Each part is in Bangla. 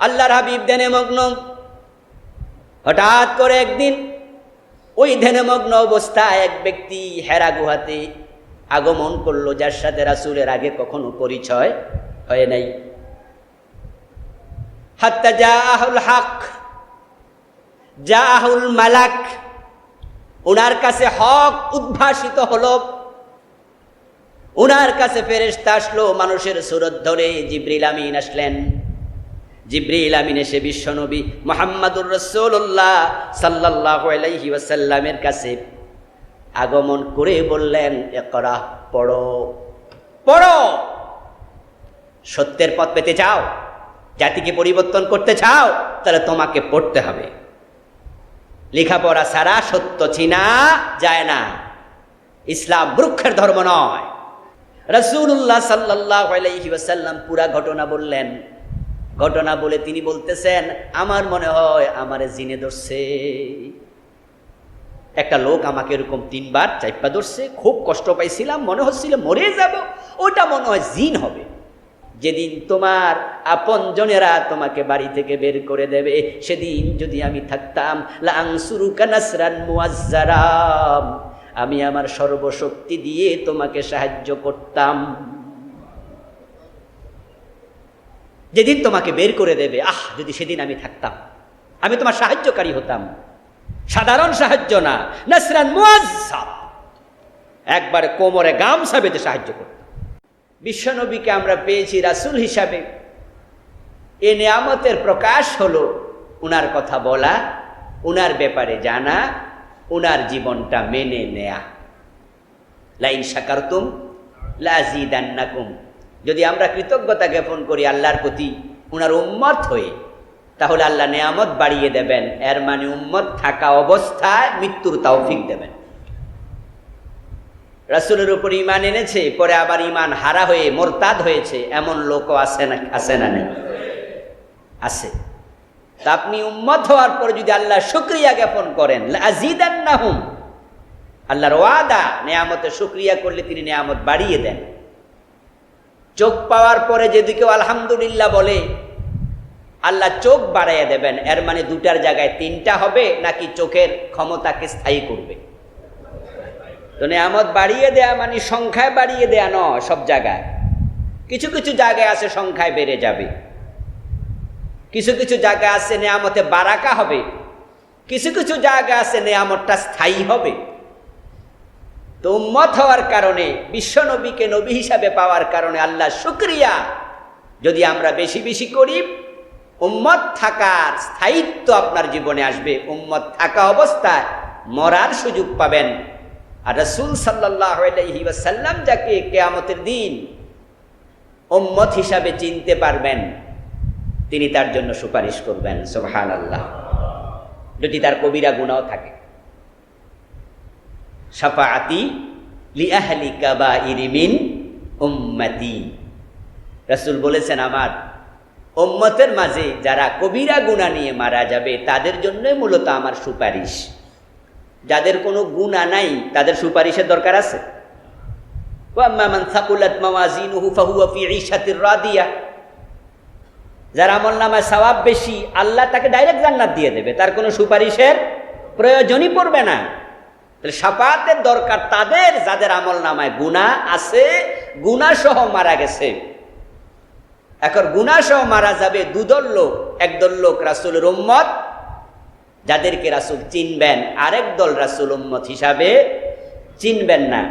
আল্লাহর হাবিব ধ্যানে মগ্ন। হঠাৎ করে একদিন ওই ধ্যানমগ্ন অবস্থায় এক ব্যক্তি হেরা গুহাতে আগমন করলো, যার সাথে রাসূলের আগে কখনো পরিচয় হয় নাই। হাত্তা জাআহুল হক, জাআহুল মালাক, ওনার কাছে হক উদ্ভাসিত হলো। ওনার কাছে ফেরেশতা আসলো মানুষের সুরত ধরে। জিবরিল আমিন আসলেন। জিবরিল আমিন এসে বিশ্বনবী মুহাম্মদুর রাসূলুল্লাহ সাল্লাল্লাহু আলাইহি ওয়াসাল্লামের কাছে আগমন করে বললেন, ইকরা, পড়ো পড়ো। সত্যের পথ পেতে চাও, জাতিকে পরিবর্তন করতে চাও, তাহলে তোমাকে পড়তে হবে। লেখাপড়া ছাড়া সত্য চিনা যায় না। ইসলাম বৃক্ষের ধর্ম নয়। রাসূলুল্লাহ সাল্লাল্লাহু আলাইহি ওয়াসাল্লাম পুরা ঘটনা বললেন। ঘটনা বলে তিনি বলতেছেন, আমার মনে হয় আমারে জিনে ধরছে। একটা লোক আমাকে এরকম 3 বার চাইপা ধরছে, খুব কষ্ট পাইছিলাম, মনে হচ্ছিল মরে যাব। ওটা মনে হয় জিন হবে। যেদিন তোমার আপনজনেরা তোমাকে বাড়ি থেকে বের করে দেবে, সেদিন যদি আমি থাকতাম, লাআনসুরুকা নাসরান মুআজ্জারা, আমি আমার সর্বশক্তি দিয়ে তোমাকে সাহায্য করতাম। যেদিন তোমাকে বের করে দেবে, যদি সেদিন আমি থাকতাম, আমি তোমার সাহায্যকারী হতাম। সাধারণ সাহায্য না, নাসরান মুআজ্জার, একবারে কোমরে গামছা বেঁধে সাহায্য করতাম। বিশ্বনবীকে আমরা পেয়েছি রাসূল হিসাবে। এ নিয়ামতের প্রকাশ হলো উনার কথা বলা, উনার ব্যাপারে জানা, উনার জীবনটা মেনে নেয়া। লাইন শাকারতুম লাযিদান্নাকুম, যদি আমরা কৃতজ্ঞতা জ্ঞাপন করি আল্লাহর প্রতি উনার উম্মত হয়ে, তাহলে আল্লাহ নিয়ামত বাড়িয়ে দেবেন। এর মানে উম্মত থাকা অবস্থায় মৃত্যুর তৌফিক দেবেন। রাসূলের উপর ঈমান এনেছে, পরে আবার ঈমান হারা হয়ে মুরতাদ হয়েছে, এমন লোকও আছে না? আছে না? নেই? আছে। তা আপনি উম্মত হওয়ার পরে যদি আল্লাহ শুকরিয়া জ্ঞাপন করেন, লাযিদান্নাহুম, আল্লাহর ওয়াদা, নিয়ামতের শুকরিয়া করলে তিনি নিয়ামত বাড়িয়ে দেন। চোখ পাওয়ার পরে যদি কেউ আলহামদুলিল্লাহ বলে, আল্লাহ চোখ বাড়াইয়া দেবেন। এর মানে 2টার জায়গায় 3টা হবে, নাকি চোখের ক্ষমতাকে স্থায়ী করবে? তো নিয়ামত বাড়িয়ে দেয়া মানে সংখ্যায় বাড়িয়ে দেয়া নয়। সব জায়গায় কিছু কিছু জায়গায় আছে সংখ্যায় বেড়ে যাবে, কিছু কিছু জায়গা আছে নিয়ামতে বারাকা হবে, কিছু কিছু জায়গা আছে নিয়ামতটা স্থায়ী হবে। তো উম্মত হওয়ার কারণে, বিশ্বনবীকে নবী হিসাবে পাওয়ার কারণে আল্লাহ শুকরিয়া যদি আমরা বেশি বেশি করি, উম্মত থাকার স্থায়িত্ব আপনার জীবনে আসবে। উম্মত থাকা অবস্থায় মরার সুযোগ পাবেন। আর রাসূল সাল্লাল্লাহু আলাইহি ওয়াসাল্লাম যাকে কিয়ামতের দিন উম্মত হিসাবে চিনতে পারবেন, তিনি তার জন্য সুপারিশ করবেন। সুবহানাল্লাহ। যদি তার কবিরা গুনাহ থাকে। শাফাআতি লিআহলি কাবাইরি মিন উম্মতি, রাসূল বলেছেন আমার উম্মতের মাঝে যারা কবিরা গুনাহ নিয়ে মারা যাবে তাদের জন্যই মূলত আমার সুপারিশ। যাদের কোনো গুনাহ নাই তাদের সুপারিশের দরকার আছে? ওয়া আম্মা মান সাকুলাত মাওয়াজিনুহু ফাহুয়া ফি ঈশাতির রাদিয়া, যার আমলনামায় সওয়াব বেশি, আল্লাহ তাকে ডাইরেক্ট জান্নাত দিয়ে দেবে, তার কোনো সুপারিশের প্রয়োজনই পড়বে না। তাহলে শাফাআতের দরকার তাদের যাদের আমলনামায় গুনাহ আছে, গুনাহ সহ মারা গেছে। এখন গুনাহ সহ মারা যাবে 2 দল লোক। একদল লোক রাসূলের উম্মত, যাদেরকে রাসূল চিনবেন, আরেক দল রাসূল উম্মত হিসাবে চিনবেন না।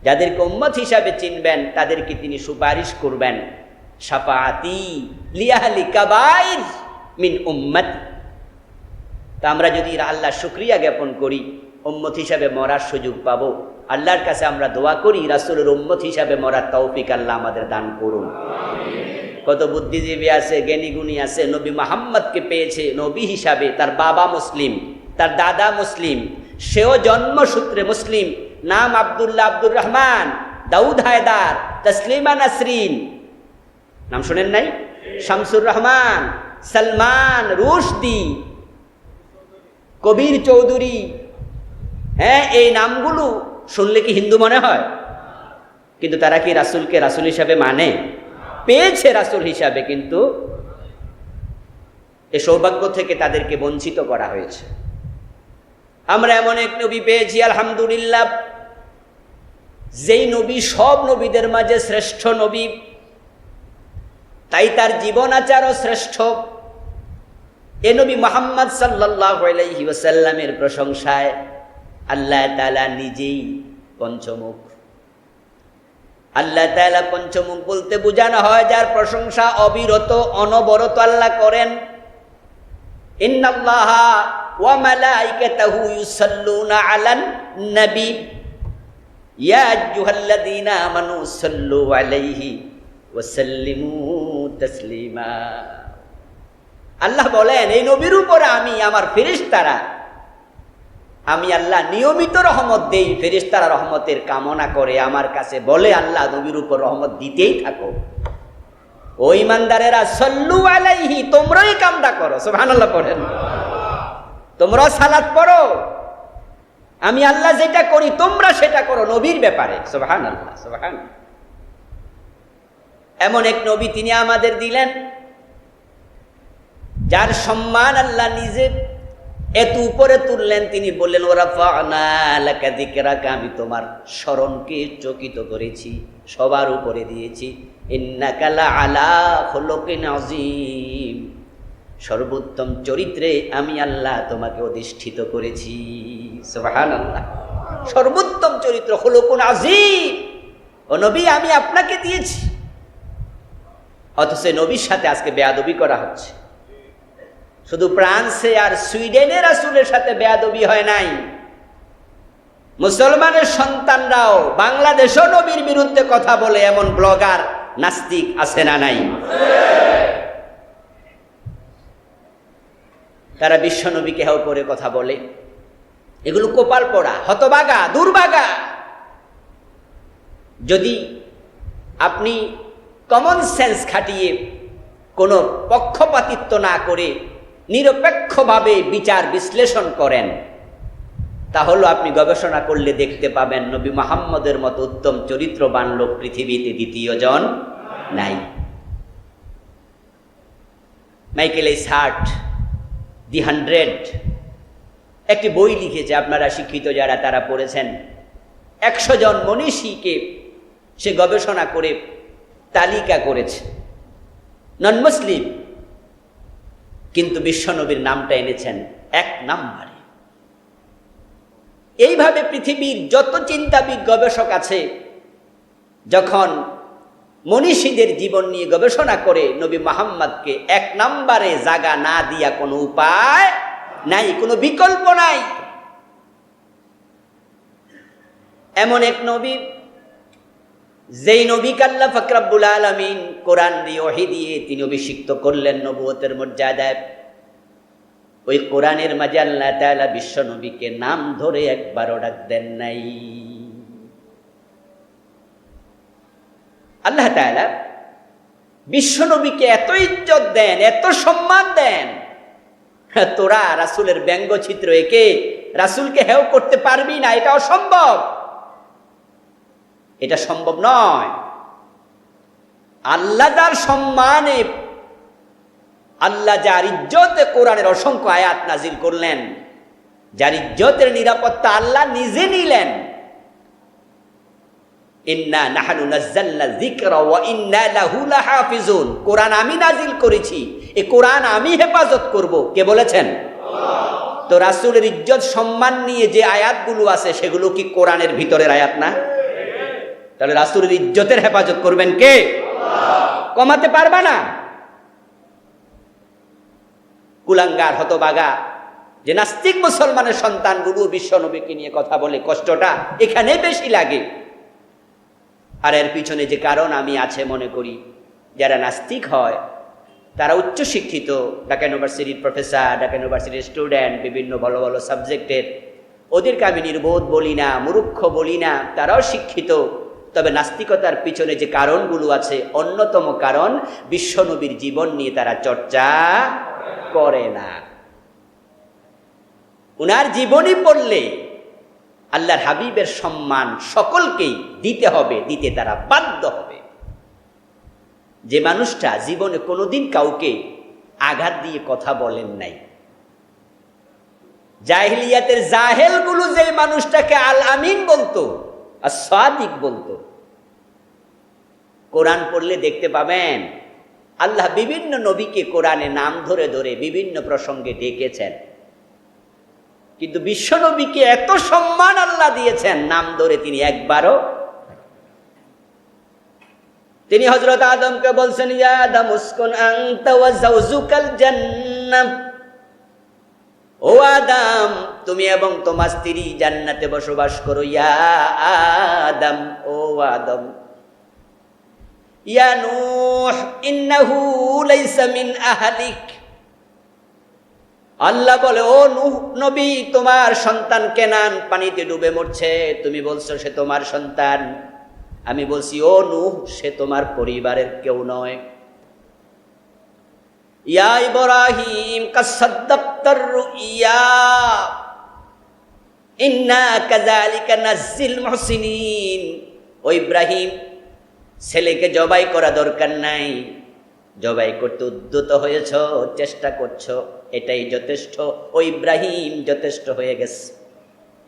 যাদেরকে উম্মত হিসাবে চিনবেন তাদেরকে তিনি সুপারিশ করবেন। শাফাআতি লিআহলি কাবাইর মিন উম্মতি। তা আমরা যদি আল্লাহ শুকরিয়া জ্ঞাপন করি, উম্মত হিসাবে মরার সুযোগ পাবো। আল্লাহর কাছে আমরা দোয়া করি রাসূলের উম্মত হিসাবে মরার তৌফিক আল্লাহ আমাদের দান করুন। কত বুদ্ধিজীবী আছে, জ্ঞানীগুণী আছে, নবী মুহাম্মদকে পেয়েছে নবী হিসাবে। তার বাবা মুসলিম, তার দাদা মুসলিম, সেও জন্মসূত্রে মুসলিম। নাম আব্দুল্লাহ, আব্দুর রহমান, দাউদ হায়দার, তসলিমা নাসরিন, নাম শুনেন নাই? শামসুর রহমান, সালমান রুশদি, কবির চৌধুরী। হ্যাঁ, এই নামগুলো শুনলে কি হিন্দু মনে হয়? কিন্তু তারা কি রাসূলকে রাসূল হিসাবে মানে? পেয়েছে রাসূল হিসাবে, কিন্তু এ সৌভাগ্য থেকে তাদেরকে বঞ্চিত করা হয়েছে। আমরা এমন এক নবী পেয়েছি আলহামদুলিল্লাহ, যেই নবী সব নবীদের মাঝে শ্রেষ্ঠ নবী, তাই তার জীবন আচারও শ্রেষ্ঠ। এ নবী মুহাম্মদ সাল্লাল্লাহু আলাইহি ওয়াসাল্লামের প্রশংসায় আল্লাহ তাআলা নিজেই পঞ্চমুখ। আল্লাহ তাআলা পঞ্চমুখ বলতে বোঝানো হয় যার প্রশংসা অবিরত অনবরত আল্লাহ করেন। ইন্নাল্লাহা ওয়া মালাইকাতাহু ইউসাল্লুনা আলান নবী ইয়া আইয়ুহাল্লাযীনা আমানু সাল্লু আলাইহি ওয়া সাল্লিমু তাসলিমা। আল্লাহ বলেন এই নবীর উপরে আমি আমার ফেরেশতারা, আমি আল্লাহ নিয়মিত রহমত দেই। ফেরেশতারা রহমতের কামনা করে আমার কাছে, বলে আল্লাহ নবীর উপর রহমত দিতেই থাকো। ও ঈমানদারেরা সাল্লু আলাইহি, তোমরা এই কামটা করো। সুবহানাল্লাহ পড়েন, তোমরা সালাত পড়ো। আমি আল্লাহ যেটা করি তোমরা সেটা করো নবীর ব্যাপারে। সুবহানাল্লাহ সুবহানাল্লাহ। এমন এক নবী তিনি আমাদের দিলেন যার সম্মান আল্লাহ নিজে এত উপরে তুললেন। তিনি বললেন ওয়ারাফা'না লাকা যিকরাকা, আমি তোমার স্মরণকে চকিত করেছি, সবার উপরে দিয়েছি। ইন্নাকা লাআলা খুলুকিন আযীম, সর্বোত্তম চরিত্রে আমি আল্লাহ তোমাকে অধিষ্ঠিত করেছি। সুবহানাল্লাহ। সর্বোত্তম চরিত্র খুলুকুন আযীম, ও নবী আমি আপনাকে দিয়েছি। অথচ নবীর সাথে আজকে বেয়াদবি করা হচ্ছে। শুধু ফ্রান্সে আর সুইডেনের রাসূলের সাথে বেয়াদবি হয় নাই, মুসলমানের সন্তানরাও বাংলাদেশও নবীর বিরুদ্ধে কথা বলে এমন ব্লগার নাস্তিক আছে না নাই? তারা বিশ্ব নবীকে হেয় করে কথা বলে। এগুলো কপাল পড়া, হতভাগা, দুর্ভাগা। যদি আপনি কমন সেন্স খাটিয়ে কোনো পক্ষপাতিত্ব না করে নিরপেক্ষভাবে বিচার বিশ্লেষণ করেন, তাহলে আপনি গবেষণা করলে দেখতে পাবেন নবী মুহাম্মদের মতো উত্তম চরিত্রবান লোক পৃথিবীতে দ্বিতীয় জন নাই। মাইকেল এইসহার্ট দি 100 একটি বই লিখেছে, আপনারা শিক্ষিত যারা তারা পড়েছেন। 100 জন মনীষীকে সে গবেষণা করে তালিকা করেছে, নন মুসলিম, কিন্তু বিশ্বনবীর নামটা এনেছেন 1 নম্বরে। এইভাবে পৃথিবীর যত চিন্তাবিদ গবেষক আছে, যখন মনীষীদের জীবন নিয়ে গবেষণা করে নবী মুহাম্মদকে 1 নম্বরে জায়গা না দিয়া কোনো উপায় নাই, কোনো বিকল্প নাই। এমন এক নবী, যেই নবীকে আল্লাহ পাক রব্বুল আলামিন কোরআন দিয়ে ওহী দিয়ে তিনি অভিষিক্ত করলেন নবুয়তের মর্যাদায়। ওই কোরআনের মাঝে আল্লাহ তাআলা বিশ্ব নবীকে নাম ধরে একবারও ডাক দেন নাই। আল্লাহ তাআলা বিশ্ব নবীকে এত ইজ্জত দেন, এত সম্মান দেন, তোরা রাসূলের ব্যঙ্গচিত্র এঁকে রাসূলকে হেয় করতে পারবি না, এটা অসম্ভব। এটা সম্ভব নয়। আল্লাহ যার সম্মানে, আল্লাহ যার ইজ্জতে কোরআনের অসংখ্য আয়াত নাজিল করলেন, যার ইজ্জতের নিরাপত্তা আল্লাহ নিজে নিলেন। ইন্না নাহনু নাযালনা যিকরা ওয়া ইন্না লাহু লাহাফিজুন, কোরআন আমি নাজিল করেছি, এই কোরআন আমি হেফাজত করব। কে বলেছেন? আল্লাহ। তো রাসূলের ইজ্জত সম্মান নিয়ে যে আয়াতগুলো আছে সেগুলো কি কোরআনের ভিতরের আয়াত না? তাহলে রাসূলের ইজ্জতের হেফাজত করবেন কে? আল্লাহ। কমাতে পারবা না। কুলাঙ্গার, হতভাগা যে নাস্তিক মুসলমানের সন্তানগুলো বিশ্ব নবীকে নিয়ে কথা বলে, কষ্টটা এখানে বেশি লাগে। আর এর পিছনে যে কারণ আমি আছে মনে করি, যারা নাস্তিক হয় তারা উচ্চশিক্ষিত, ঢাকা ইউনিভার্সিটির প্রফেসর, ঢাকা ইউনিভার্সিটির স্টুডেন্ট, বিভিন্ন ভালো ভালো সাবজেক্টের, ওদেরকে আমি নির্বোধ বলি না, মূর্খ বলি না, তারাও শিক্ষিত। তবে নাস্তিকতার পিছনে যে কারণগুলো আছে, অন্যতম কারণ বিশ্বনবীর জীবন নিয়ে তারা চর্চা করে না। উনার জীবনী পড়লে আল্লাহর হাবিবের সম্মান সকলকেই দিতে হবে, দিতে তারা বাধ্য হবে। যে মানুষটা জীবনে কোনোদিন কাউকে আঘাত দিয়ে কথা বলেন নাই। জাহিলিয়াতের জাহেলগুলো যে মানুষটাকে আল আমিন বলতো আর সাদিক বলতো, কোরআন পড়লে দেখতে পাবেন আল্লাহ বিভিন্ন নবীকে কোরআনে নাম ধরে ধরে বিভিন্ন প্রসঙ্গে ডেকেছেন, কিন্তু বিশ্ব নবীকে এত সম্মান আল্লাহ দিয়েছেন নাম ধরে তিনি একবারও। তিনি হযরত আদমকে বলছেন, ইয়া আদম উসকুন আনতা ওয়া যাওজুকাল জান্নাহ, ও আদম তুমি এবং তোমার স্ত্রী জান্নাতে বসবাস করো। ইয়া আদম, ও আদম। ইয়া নূহ ইন্নাহু লাইসা মিন আহলিক, আল্লাহ বলে ও নূহ নবী তোমার সন্তান কেনান পানিতে ডুবে মরছে, তুমি বলছো সে তোমার সন্তান, আমি বলছি ও নূহ সে তোমার পরিবারের কেউ নয়। ইয়া ইব্রাহিম কাদ সাদ্দাকতার রুইয়া ইন্না কাযালিকা নাজ্জিল মুহসিনিন, ও ইব্রাহিম ছেলেকে জবাই করা দরকার নাই, জবাই করতে উদ্যত হয়েছ, চেষ্টা করছো, এটাই যথেষ্ট। ও ইব্রাহিম যথেষ্ট হয়ে গেছে।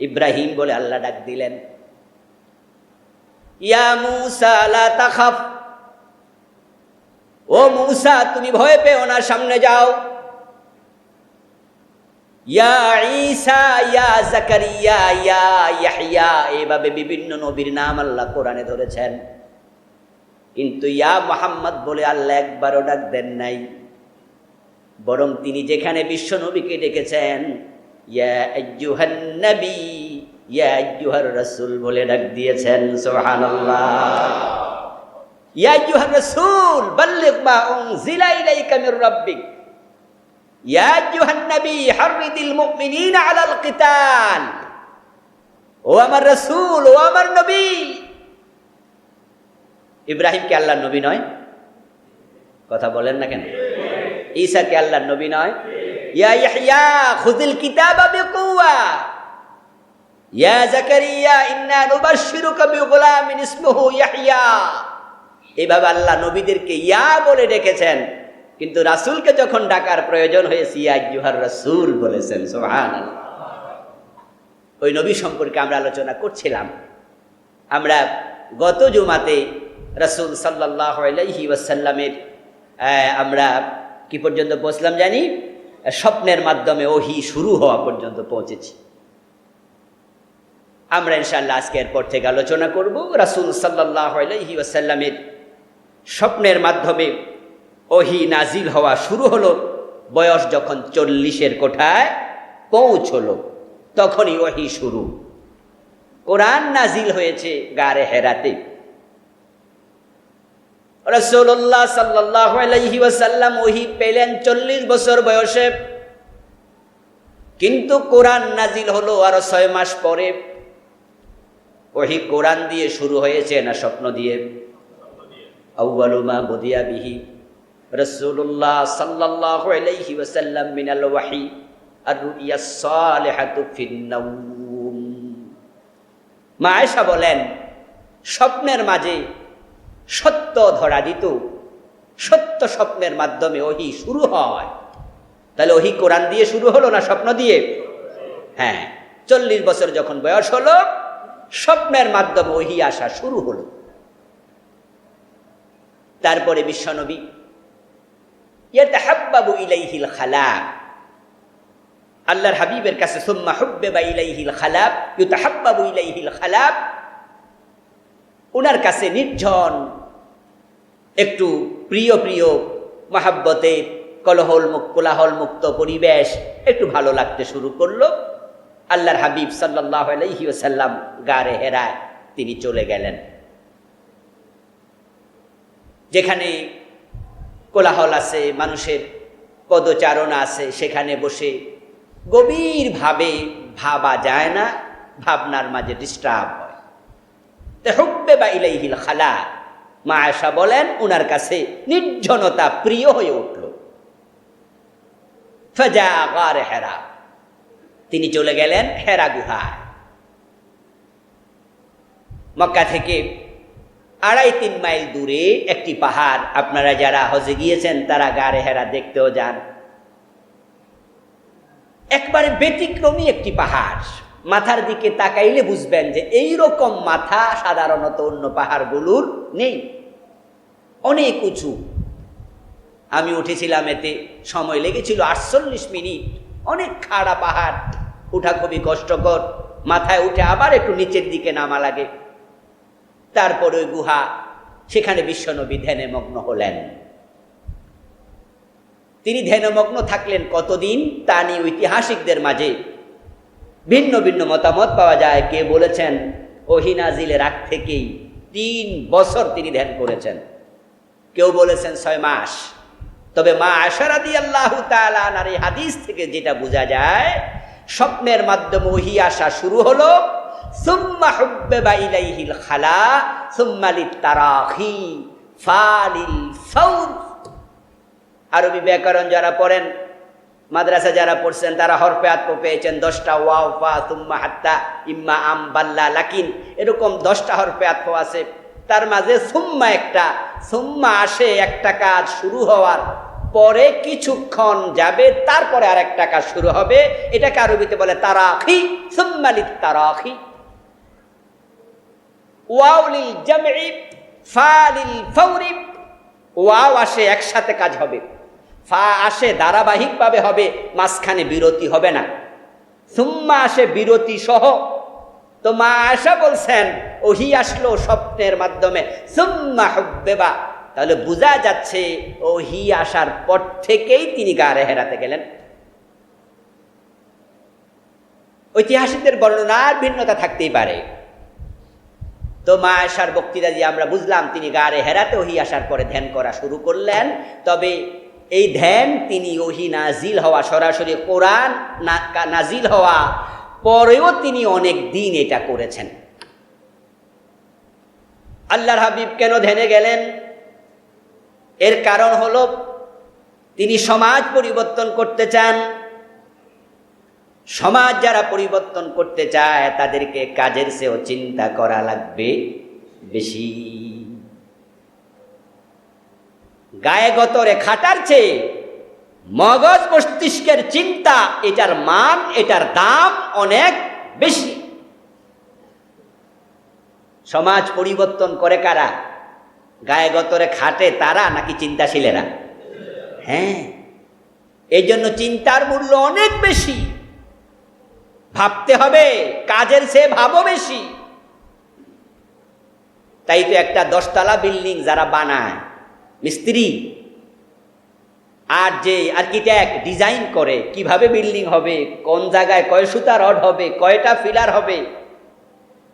ইব্রাহিম বলে আল্লাহ ডাক দিলেন, ইয়া মূসা লা তাখাফ, ও মূসা তুমি ভয় পেও না, সামনে যাও। ইয়া ঈসা, ইয়া জাকারিয়া, ইয়া ইয়াহইয়া, এভাবে বিভিন্ন নবীর নাম আল্লাহ কোরআনে ধরেছেন, কিন্তু ইয়া মুহাম্মদ বলে আল্লাহ একবারও ডাক দেন নাই। বরং তিনি যেখানে বিশ্ব নবীকে ডেকেছেন ইয়া আইয়ুহান নবী, ইয়া আইয়ুহার রাসূল বলে ডাক দিয়েছেন। সুবহানাল্লাহ। ইয়া আইয়ুহার রাসূল বাল্লিগ মা উনজিলা ইলাইকা মির রাব্বিক, ইয়া আইয়ুহান নবী হাররিদিল মুমিনিনা আলাল কিতাল, ও আমার রাসূল, ও আমার নবী। ইব্রাহিম কে আল্লাহর নবী নয়? কথা বলেন না কেন? ঈসা কে আল্লাহর নবী নয়? ইয়া ইয়াহইয়া খুযিল কিতাবা বিকুওয়া, ইয়া জাকারিয়া ইন্না নুবাশশিরুকা বিগুলামিন ইসমুহু ইয়াহইয়া। এইভাবে আল্লাহ নবীদেরকে ইয়া বলে ডেকেছেন, কিন্তু রাসূলকে যখন ডাকার প্রয়োজন হয়েছে ইয়া আইয়ুহার রাসূল বলেছেন। সুবহানাল্লাহ। ওই নবী সম্পর্কে আমরা আলোচনা করছিলাম। আমরা গত জুমাতে রাসূল সাল্লাল্লাহু আলাইহি ওয়াসাল্লামের আমরা কি পর্যন্ত পৌঁছলাম জানি? স্বপ্নের মাধ্যমে ওহী শুরু হওয়া পর্যন্ত পৌঁছেছি। আমরা ইনশাআল্লাহ আজকে এরপর থেকে আলোচনা করব রাসূল সাল্লাল্লাহু আলাইহি ওয়াসাল্লামের স্বপ্নের মাধ্যমে ওহী নাজিল হওয়া শুরু হলো। বয়স যখন 40-এর কোঠায় পৌঁছলো তখনই ওহী শুরু। কোরআন নাজিল হয়েছে গারে হেরাতে। রাসূলুল্লাহ সাল্লাল্লাহু আলাইহি ওয়াসাল্লাম ওহী পেলেন 40 বছর বয়সে, কিন্তু কোরআন নাজিল হলো আরো 6 মাস পরে। ওহী কোরআন দিয়ে শুরু হয়েছে না স্বপ্ন দিয়ে? আউয়ালু মা বুদিয়া বিহি রাসূলুল্লাহ সাল্লাল্লাহু আলাইহি ওয়াসাল্লাম মিনাল ওয়াহী আর-রুইয়াস সালিহাতু ফিন নাওম। মা আয়েশা বলেন, স্বপ্নের মাঝে সত্য ধরা দিত, সত্য স্বপ্নের মাধ্যমে ওহী শুরু হয়। তাহলে ওহী কোরআন দিয়ে শুরু হলো না স্বপ্ন দিয়ে? হ্যাঁ, 40 বছর যখন বয়স হলো স্বপ্নের মাধ্যমে ওহী আসা শুরু হলো। তারপরে বিশ্বনবী ইয়াতাহাব্বাবু ইলাইহিল খালাক, আল্লাহর হাবিবের কাছে সুম্মা হুব্বিবা ইলাইহিল খালাক ইউতাহাব্বাবু ইলাইহিল খালাক, উনার কাছে নির্জন একটু প্রিয় প্রিয় মহাব্বতের কোলাহল মুক্ত পরিবেশ একটু ভালো লাগতে শুরু করলো। আল্লাহর হাবিব সাল্লাল্লাহু আলাইহি ওয়াসাল্লাম গারে হেরায় তিনি চলে গেলেন। যেখানে কোলাহল আছে, মানুষের পদচারণা আছে, সেখানে বসে গভীরভাবে ভাবা যায় না, ভাবনার মাঝে ডিস্টার্ব হয়। হুব্বিবা ইলাইহিল খালা, মা আয়েশা বলেন উনার কাছে নির্জনতা প্রিয় হয়ে উঠল। ফাজা গারে হেরা, তিনি চলে গেলেন হেরা গুহায়। মক্কা থেকে 2.5-3 মাইল দূরে একটি পাহাড়। আপনারা যারা হজে গিয়েছেন তারা গারে হেরা দেখতেও যান। একবারে ব্যতিক্রমী একটি পাহাড়। মাথার দিকে তাকাইলে বুঝবেন যে এইরকম মাথা সাধারণত অন্য পাহাড়গুলোর নেই, অনেক উঁচু। আমি উঠেছিলাম, এতে সময় লেগেছিল 48 মিনিট। অনেক খাড়া পাহাড়, উঠা খুবই কষ্টকর। মাথায় উঠে আবার একটু নিচের দিকে নামা লাগে। তারপর ওই গুহা, সেখানে বিশ্বনবী ধ্যানে মগ্ন হলেন। তিনি ধ্যানমগ্ন থাকলেন কতদিন তা নিয়ে ঐতিহাসিকদের মাঝে ভিন্ন ভিন্ন মতামত পাওয়া যায়। কে বলেছেন ওহী নাজিলের আগ থেকেই 3 বছর তিনি ধ্যান করেছেন, কেউ বলেছেন 6 মাস। তবে মা আয়েশা রাদিয়াল্লাহু তাআলা আনহার এই হাদিস থেকে যেটা বোঝা যায়, স্বপ্নের মাধ্যমে ওহী আসা শুরু হলো। সুম্মা হুব্বিবা ইলাইহিল খালা সুম্মা লিতারাখি ফালিল ফাউজ। আরবি ব্যাকরণ যারা পড়েন, মাদ্রাসা যারা পড়ছেন, তারা হরফে আতফ পেয়েছেন 10টা, ওয়াও ফা সুম্মা হাত্তা ইম্মা আম বাল্লা লাকিন, এরকম 10টা হরফে আতফ আছে। তার মাঝে সুম্মা একটা, সুম্মা আসে একটা কাজ শুরু হওয়ার পরে কিছুক্ষণ যাবে, তারপরে আর একটা কাজ শুরু হবে। এটাকে আরবিতে বলে তারাখি, সুম্মা লিতারাখি। ওয়াও লিল জামঈ ফা লিল ফাওরি। ওয়াও আসে একসাথে কাজ হবে, ফা আসে ধারাবাহিকভাবে হবে, মাঝখানে বিরতি হবে না। সুম্মা আসে বিরতি সহ। তো মা আয়েশা বলছেন ওহী আসলো স্বপ্নের মাধ্যমে, সুম্মা হুব্বিবা। তাহলে বোঝা যাচ্ছে ওহী আসার পর থেকেই তিনি গারে হেরাতে গেলেন। ঐতিহাসিকদের বর্ণনার ভিন্নতা থাকতেই পারে। তো মা আয়েশার বক্তৃতা দিয়ে আমরা বুঝলাম তিনি গারে হেরাতে ওহী আসার পরে ধ্যান করা শুরু করলেন। তবে এই ধ্যান তিনি ওহী নাজিল হওয়া, সরাসরি কোরআন নাজিল হওয়া পরেও তিনি অনেক দিন এটা করেছেন। আল্লাহর হাবিব কেন ধ্যানে গেলেন? এর কারণ হলো তিনি সমাজ পরিবর্তন করতে চান। সমাজ যারা পরিবর্তন করতে চায় তাদেরকে কাজের চেয়েও চিন্তা করা লাগবে বেশি। গায়ে গতরে খাটার চেয়ে মগজ মস্তিষ্কের চিন্তা, এটার মান, এটার দাম অনেক বেশি। সমাজ পরিবর্তন করে কারা? গায়ে গতরে খাটে তারা নাকি চিন্তাশীলেরা? হ্যাঁ, এই জন্য চিন্তার মূল্য অনেক বেশি। ভাবতে হবে, কাজের চেয়ে ভাবো বেশি। তাই তো একটা 10 তলা বিল্ডিং যারা বানায়, মিস্ত্রি আর যে আর্কিটেক্ট ডিজাইন করে কিভাবে বিল্ডিং হবে, কোন জায়গায় কয় সুতা রড হবে, কয়টা ফিলার হবে,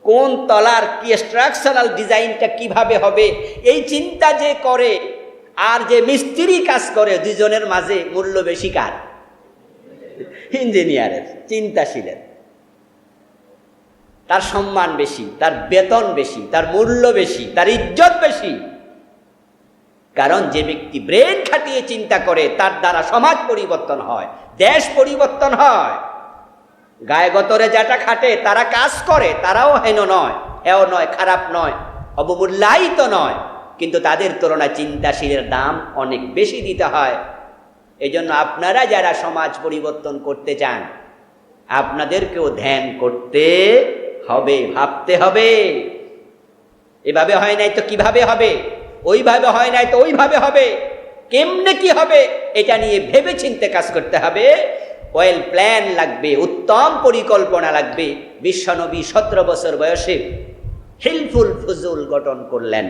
কোন তলার কি স্ট্রাকচারাল ডিজাইনটা কিভাবে হবে, এই চিন্তা যে করে আর যে মিস্ত্রি কাজ করে, দুজনের মাঝে মূল্য বেশি কার? ইঞ্জিনিয়ারের, চিন্তাশীলের। তার সম্মান বেশি, তার বেতন বেশি, তার মূল্য বেশি, তার ইজ্জত বেশি। কারণ যে ব্যক্তি ব্রেন খাটিয়ে চিন্তা করে তার দ্বারা সমাজ পরিবর্তন হয়, দেশ পরিবর্তন হয়। গায়ে গতরে যাটা খাটে তারা কাজ করে, তারাও হেন নয়, হেও নয়, খারাপ নয়, অবমূল্যায়িত নয়, কিন্তু তাদের তুলনায় চিন্তাশীলের দাম অনেক বেশি দিতে হয়। এই জন্য আপনারা যারা সমাজ পরিবর্তন করতে চান, আপনাদেরকেও ধ্যান করতে হবে, ভাবতে হবে। এভাবে হয় নাই তো কিভাবে হবে, ওইভাবে হয় নাই তো ওইভাবে হবে, কেমনে কি হবে, এটা নিয়ে ভেবে চিন্তে কাজ করতে হবে। ওয়েল প্ল্যান লাগবে, উত্তম পরিকল্পনা লাগবে। বিশ্বনবী 17 বছর বয়সে হিলফুল ফুজুল গঠন করলেন।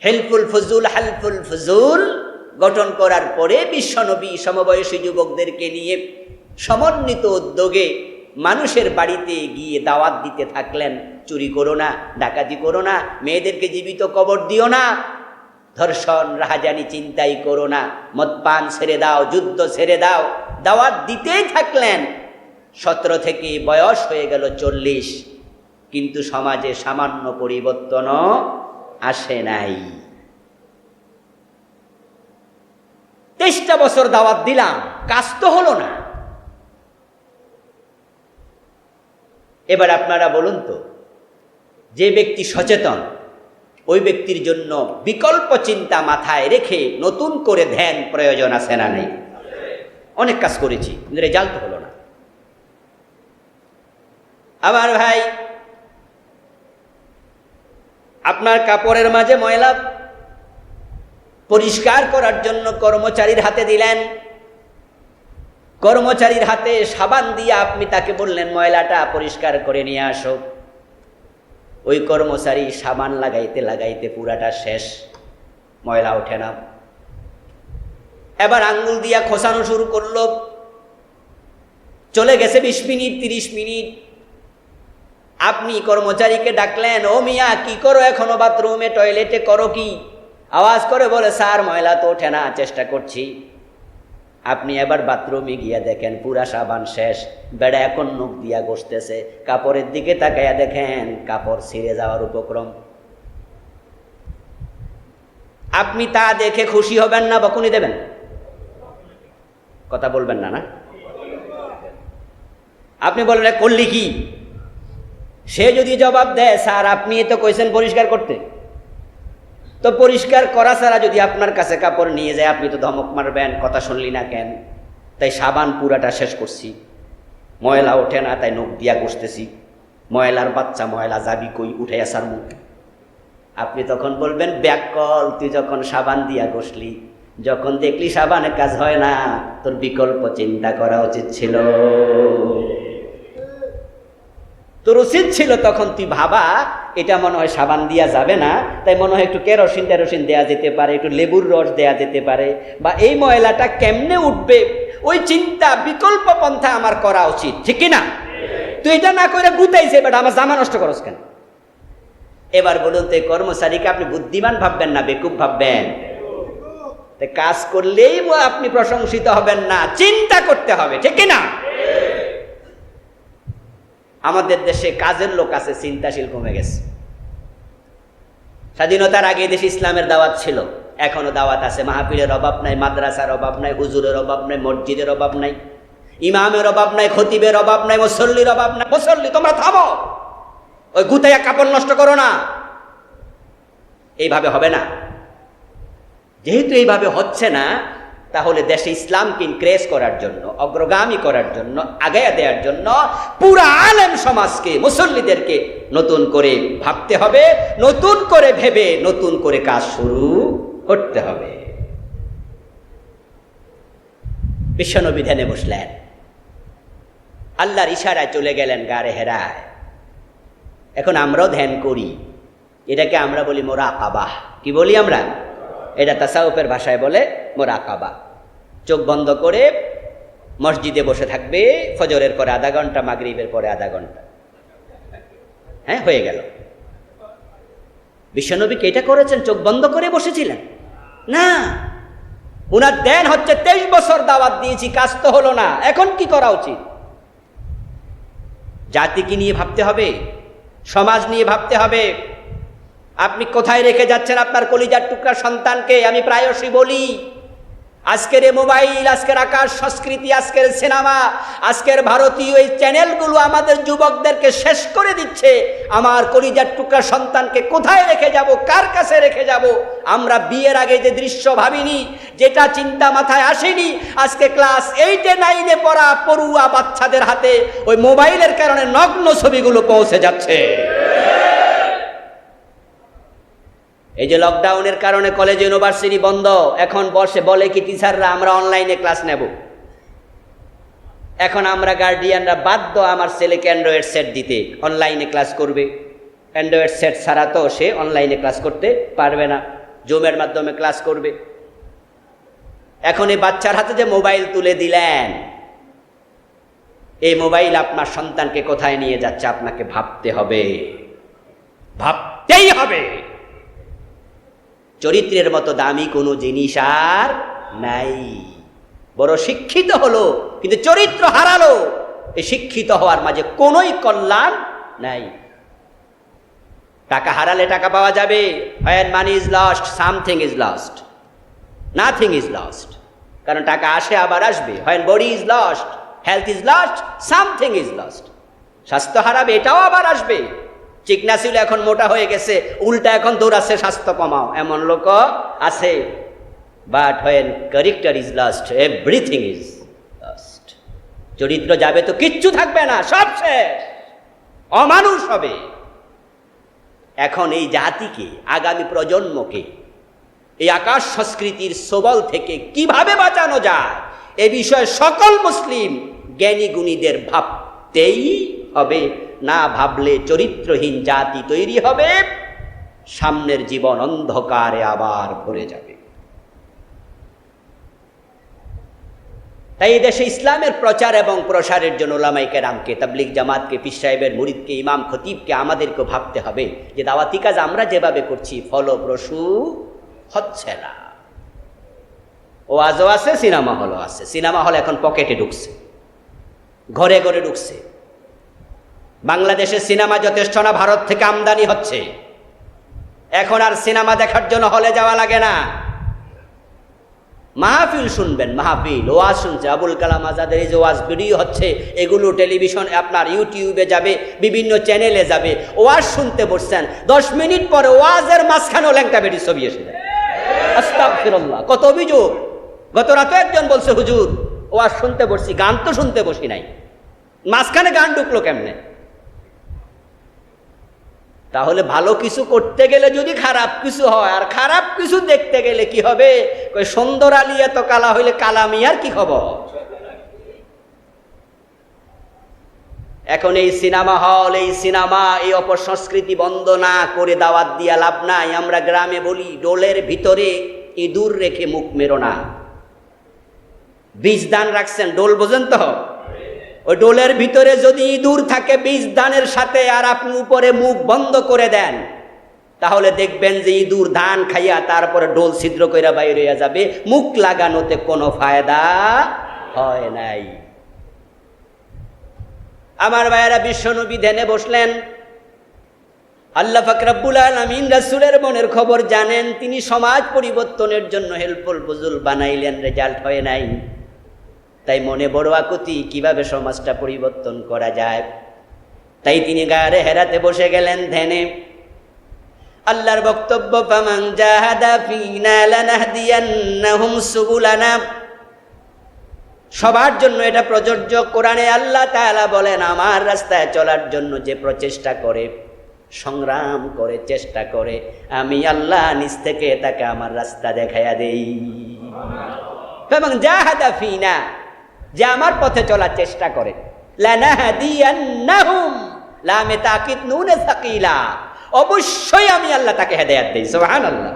হিলফুল ফুজুল, হালফুল ফুজুল গঠন করার পরে বিশ্বনবী সমবয়সী যুবকদেরকে নিয়ে সমন্বিত উদ্যোগে মানুষের বাড়িতে গিয়ে দাওয়াত দিতে থাকলেন। চুরি করো না, ডাকাতি করো না, মেয়েদেরকে জীবিত কবর দিও না, ধর্ষণ রাহাজানি চিন্তাই করো না, মদ পান ছেড়ে দাও, যুদ্ধ ছেড়ে দাও, দাওয়াত দিতেই থাকলেন। 17 থেকে বয়স হয়ে গেল 40, কিন্তু সমাজে সামান্য পরিবর্তনও আসে নাই। 23টা বছর দাওয়াত দিলাম, কাজ তো হলো না। এবার আপনারা বলুন তো, যে ব্যক্তি সচেতন ওই ব্যক্তির জন্য বিকল্প চিন্তা মাথায় রেখে নতুন করে ধ্যান প্রয়োজন আছে না নেই? অনেক কাজ করেছি কিন্তু রেজাল্ট হলো না। আমার ভাই, আপনার কাপড়ের মাঝে ময়লা পরিষ্কার করার জন্য কর্মচারীর হাতে দিলেন, কর্মচারীর হাতে সাবান দিয়ে আপনি তাকে বললেন ময়লাটা পরিষ্কার করে নিয়ে আসো। ওই কর্মচারী সাবান লাগাইতে লাগাইতে পুরাটা শেষ, ময়লা ওঠে না। এবার আঙ্গুল দিয়া খোসানো শুরু করলো, চলে গেছে 20 মিনিট 30 মিনিট। আপনি কর্মচারীকে ডাকলেন, ও মিয়া কি করো এখনো বাথরুমে টয়লেটে করো কি? আওয়াজ করে বলে, স্যার ময়লা তো ওঠে না, চেষ্টা করছি। আপনি এবার বাথরুমে গিয়া দেখেন পুরা সাবান শেষ, বেড়া এখন নখ দিয়া ঘষতেছে, কাপড়ের দিকে তাকাইয়া দেখেন কাপড় ছিঁড়ে যাওয়ার উপক্রম। আপনি তা দেখে খুশি হবেন না বকুনি দেবেন? কথা বলবেন না? না, আপনি বলবেন করলি কি? সে যদি জবাব দেয়, স্যার আপনি তো কইছেন পরিষ্কার করতে, তো পরিষ্কার করা ছাড়া যদি আপনার কাছে কাপড় নিয়ে যায় আপনি তো ধমক মারবেন, কথা শুনলি না কেন? তাই সাবান পুরাটা শেষ করছি, ময়লা ওঠে না তাই নখ দিয়া ঘষতেছি, ময়লার বাচ্চা ময়লা যাবি কই, উঠে আসার মুখ। আপনি তখন বলবেন, ব্যাকল তুই যখন সাবান দিয়া ঘষলি, যখন দেখলি সাবানে কাজ হয় না, তোর বিকল্প চিন্তা করা উচিত ছিল। তোর উচিত ছিল তখন তুই ভাবা এটা মনে হয় সাবান দিয়া যাবে না, তাই মনে হয় একটু কেরোসিন টেরোসিন দেয়া যেতে পারে, একটু লেবুর রস দেয়া যেতে পারে, বা এই ময়লাটা কেমনে উঠবে ওই চিন্তা বিকল্প পন্থা আমার করা উচিত, ঠিক কিনা? তুই এটা না করে গুতাইছে বেটা, আমার জামা নষ্ট করস কেন? এবার বলুন তো, কর্মচারীকে আপনি বুদ্ধিমান ভাববেন না বেকুব ভাববেন? কাজ করলেই আপনি প্রশংসিত হবেন না, চিন্তা করতে হবে, ঠিক কিনা? আমাদের দেশে কাজের লোক আছে, চিন্তাশীল কমে গেছে। স্বাধীনতার আগে দেশে ইসলামের দাওয়াত ছিল, এখনো দাওয়াত আছে। মাহফিলের অভাব নাই, মাদ্রাসার অভাব নাই, হুজুরের অভাব নাই, মসজিদের অভাব নাই, ইমামের অভাব নাই, খতিবের অভাব নাই, মুসল্লির অভাব নাই। মুসল্লি তোমরা থামো, ওই গুতাইয়া কাপড় নষ্ট করো না, এইভাবে হবে না। যেহেতু এইভাবে হচ্ছে না, তাহলে দেশে ইসলামকে ইনক্রেজ করার জন্য, অগ্রগামী করার জন্য, আগায়া দেওয়ার জন্য পুরা আলেম সমাজকে, মুসল্লিদেরকে নতুন করে ভাবতে হবে, নতুন করে ভেবে নতুন করে কাজ শুরু করতে হবে। বিশ্বনবী ধ্যানে বসলেন, আল্লাহর ইশারায় চলে গেলেন গারে হেরায়। এখন আমরাও ধ্যান করি, এটাকে আমরা বলি মুরাকাবাহ। কি বলি আমরা? এটা তাসাউফের ভাষায় বলে মুরাকাবা। চোখ বন্ধ করে মসজিদে বসে থাকবে, ফজরের পরে আধা ঘন্টা, মাগরিবের পরে আধা ঘন্টা, হ্যাঁ হয়ে গেল। বিশ্বনবী কি এটা করেছেন? চোখ বন্ধ করে বসেছিলেন না। উনার ধ্যান হচ্ছে 23 বছর দাওয়াত দিয়েছি, কাজ তো হলো না, এখন কি করা উচিত? জাতিকে নিয়ে ভাবতে হবে, সমাজ নিয়ে ভাবতে হবে। আপনি কোথায় রেখে যাচ্ছেন আপনার কলিজার টুকরা সন্তানকে? আমি প্রায়শই বলি, আজকের এই মোবাইল, আজকের আকাশ সংস্কৃতি, আজকের সিনেমা, আজকের ভারতীয় এই চ্যানেলগুলো আমাদের যুবকদেরকে শেষ করে দিচ্ছে। আমার কলিজার টুকরা সন্তানকে কোথায় রেখে যাব, কার কাছে রেখে যাব? আমরা বিয়ের আগে যে দৃশ্য ভাবিনি, যেটা চিন্তা মাথায় আসেনি, আজকে ক্লাস 8 9 পড়া পড়ুয়া বাচ্চাদের হাতে ওই মোবাইলের কারণে নগ্ন ছবিগুলো পৌঁছে যাচ্ছে। এই যে লকডাউনের কারণে কলেজ ইউনিভার্সিটি বন্ধ, এখন বলে কি টিচাররা আমরা অনলাইনে ক্লাস নেব। এখন আমরা গার্ডিয়ানরা বাধ্য আমার ছেলেকে অ্যান্ড্রয়েড সেট দিতে, অনলাইনে ক্লাস করবে। অ্যান্ড্রয়েড সেট ছাড়া তো সে অনলাইনে ক্লাস করতে পারবে না, জুমের মাধ্যমে ক্লাস করবে। এখন এই বাচ্চার হাতে যে মোবাইল তুলে দিলেন, এই মোবাইল আপনার সন্তানকে কোথায় নিয়ে যাচ্ছে আপনাকে ভাবতে হবে, ভাবতেই হবে। চরিত্রের মতো দামি কোনো জিনিস আর নাই। বড় শিক্ষিত হলো কিন্তু চরিত্র হারালো, এই শিক্ষিত হওয়ার মাঝে কোনোই কল্যাণ নাই। টাকা হারালে টাকা পাওয়া যাবে, when money is lost something is lost, nothing is lost, কারণ টাকা আসে আবার আসবে। when body is lost health is lost something is lost, স্বাস্থ্য হারাবে এটাও আবার আসবে। চিকনা ছিল এখন মোটা হয়ে গেছে, উল্টা এখন দৌড়াচ্ছে স্বাস্থ্য কমাও, এমন লোক আছে। But when character is lost, everything is lost. চরিত্র যাবে তো কিচ্ছু থাকবে না, সব শেষ, অমানুষ হবে। এখন এই জাতিকে, আগামী প্রজন্মকে এই আকাশ সংস্কৃতির সবল থেকে কিভাবে বাঁচানো যায়, এ বিষয়ে সকল মুসলিম জ্ঞানী গুণীদের ভাবতেই হবে। না ভাবলে চরিত্রহীন জাতি তৈরি হবে, সামনের জীবন অন্ধকারে আবার ভরে যাবে। তাই এই দেশে ইসলামের প্রচার এবং প্রসারের জন্য উলামায়ে কেরামকে, তাবলীগ জামাতকে, পীর সাহেবের মুরিদকে, ইমাম খতিবকে আমাদেরকে ভাবতে হবে যে দাওয়াতি কাজ আমরা যেভাবে করছি ফলপ্রসূ হচ্ছে না। ওয়াজও আছে, সিনেমা হলও আছে। সিনেমা হল এখন পকেটে ঢুকছে, ঘরে ঘরে ঢুকছে। বাংলাদেশের সিনেমা যথেষ্ট না, ভারত থেকে আমদানি হচ্ছে। এখন আর সিনেমা দেখার জন্য হলে যাওয়া লাগে না, মাহফিল শুনবেন, মাহফিল ওয়াজ শুনছে। আবুল কালাম আজাদের এই যে ওয়াজ ভিডিও হচ্ছে, এগুলো টেলিভিশন আপনার ইউটিউবে যাবে, বিভিন্ন চ্যানেলে যাবে। ওয়াজ শুনতে বসছেন, 10 মিনিট পরে ওয়াজের মাঝখানেও ল্যাংটা বেটি ছবি এসে যায়। আস্তাগফিরুল্লাহ, কত অভিযোগ। গত রাতে একজন বলছে, হুজুর ওয়াজ শুনতে বসছি, গান তো শুনতে বসি নাই, মাঝখানে গান ঢুকলো কেমনে? তাহলে ভালো কিছু করতে গেলে যদি খারাপ কিছু হয়, আর খারাপ কিছু দেখতে গেলে কি হবে? সুন্দর আলী এত কালা হইলে কালা মিয়ার কি খবর? এখন এই সিনেমা হল, এই সিনেমা, এই অপসংস্কৃতি বন্ধ না করে দাওয়াত দিয়া লাভ নাই। আমরা গ্রামে বলি, ডোলের ভিতরে ইঁদুর রেখে মুখ মেরো না। বীজ দান রাখছেন, ডোল বোঝেন তো? ওই ডোলের ভিতরে যদি ইঁদুর থাকে বীজ দানের সাথে, আর আপনি উপরে মুখ বন্ধ করে দেন, তাহলে দেখবেন যে ইঁদুর ধান খাইয়া তারপরে ডোল ছিদ্র কইরা বাইরে হইয়া যাবে। মুখ লাগানোতে কোনো ফায়দা হয় নাই। আমার ভাইয়েরা, বিশ্বনবী ধ্যানে বসলেন। আল্লাহ পাক রব্বুল আলামিন রাসূলের মনের খবর জানেন। তিনি সমাজ পরিবর্তনের জন্য হেল্পফুল বুজুল বানাইলেন, রেজাল্ট হয় নাই। তাই মনে বড় আকুতি, কিভাবে সমাজটা পরিবর্তন করা যায়। তাই তিনি গায়ে হেরাতে বসে গেলেন ধ্যানে। আল্লাহর বক্তব্য, ফামান জাহাদা ফিনা লানাহদিয়ান্নাহুম সুবুলানা। সবার জন্য এটা প্রযোজ্য। কোরআনে আল্লাহ তাআলা বলেন, আমার রাস্তায় চলার জন্য যে প্রচেষ্টা করে, সংগ্রাম করে, চেষ্টা করে, আমি আল্লাহ নিজ থেকে তাকে আমার রাস্তা দেখাইয়া দেই। ফামান জাহাদা ফিনা, যে আমার পথে চলার চেষ্টা করে, লানাহদিয়ান্নাহুম, লামে তাকিদ নুনে সাকিলা, অবশ্যই আমি আল্লাহ তাকে হেদায়েত দেই। সুবহানাল্লাহ।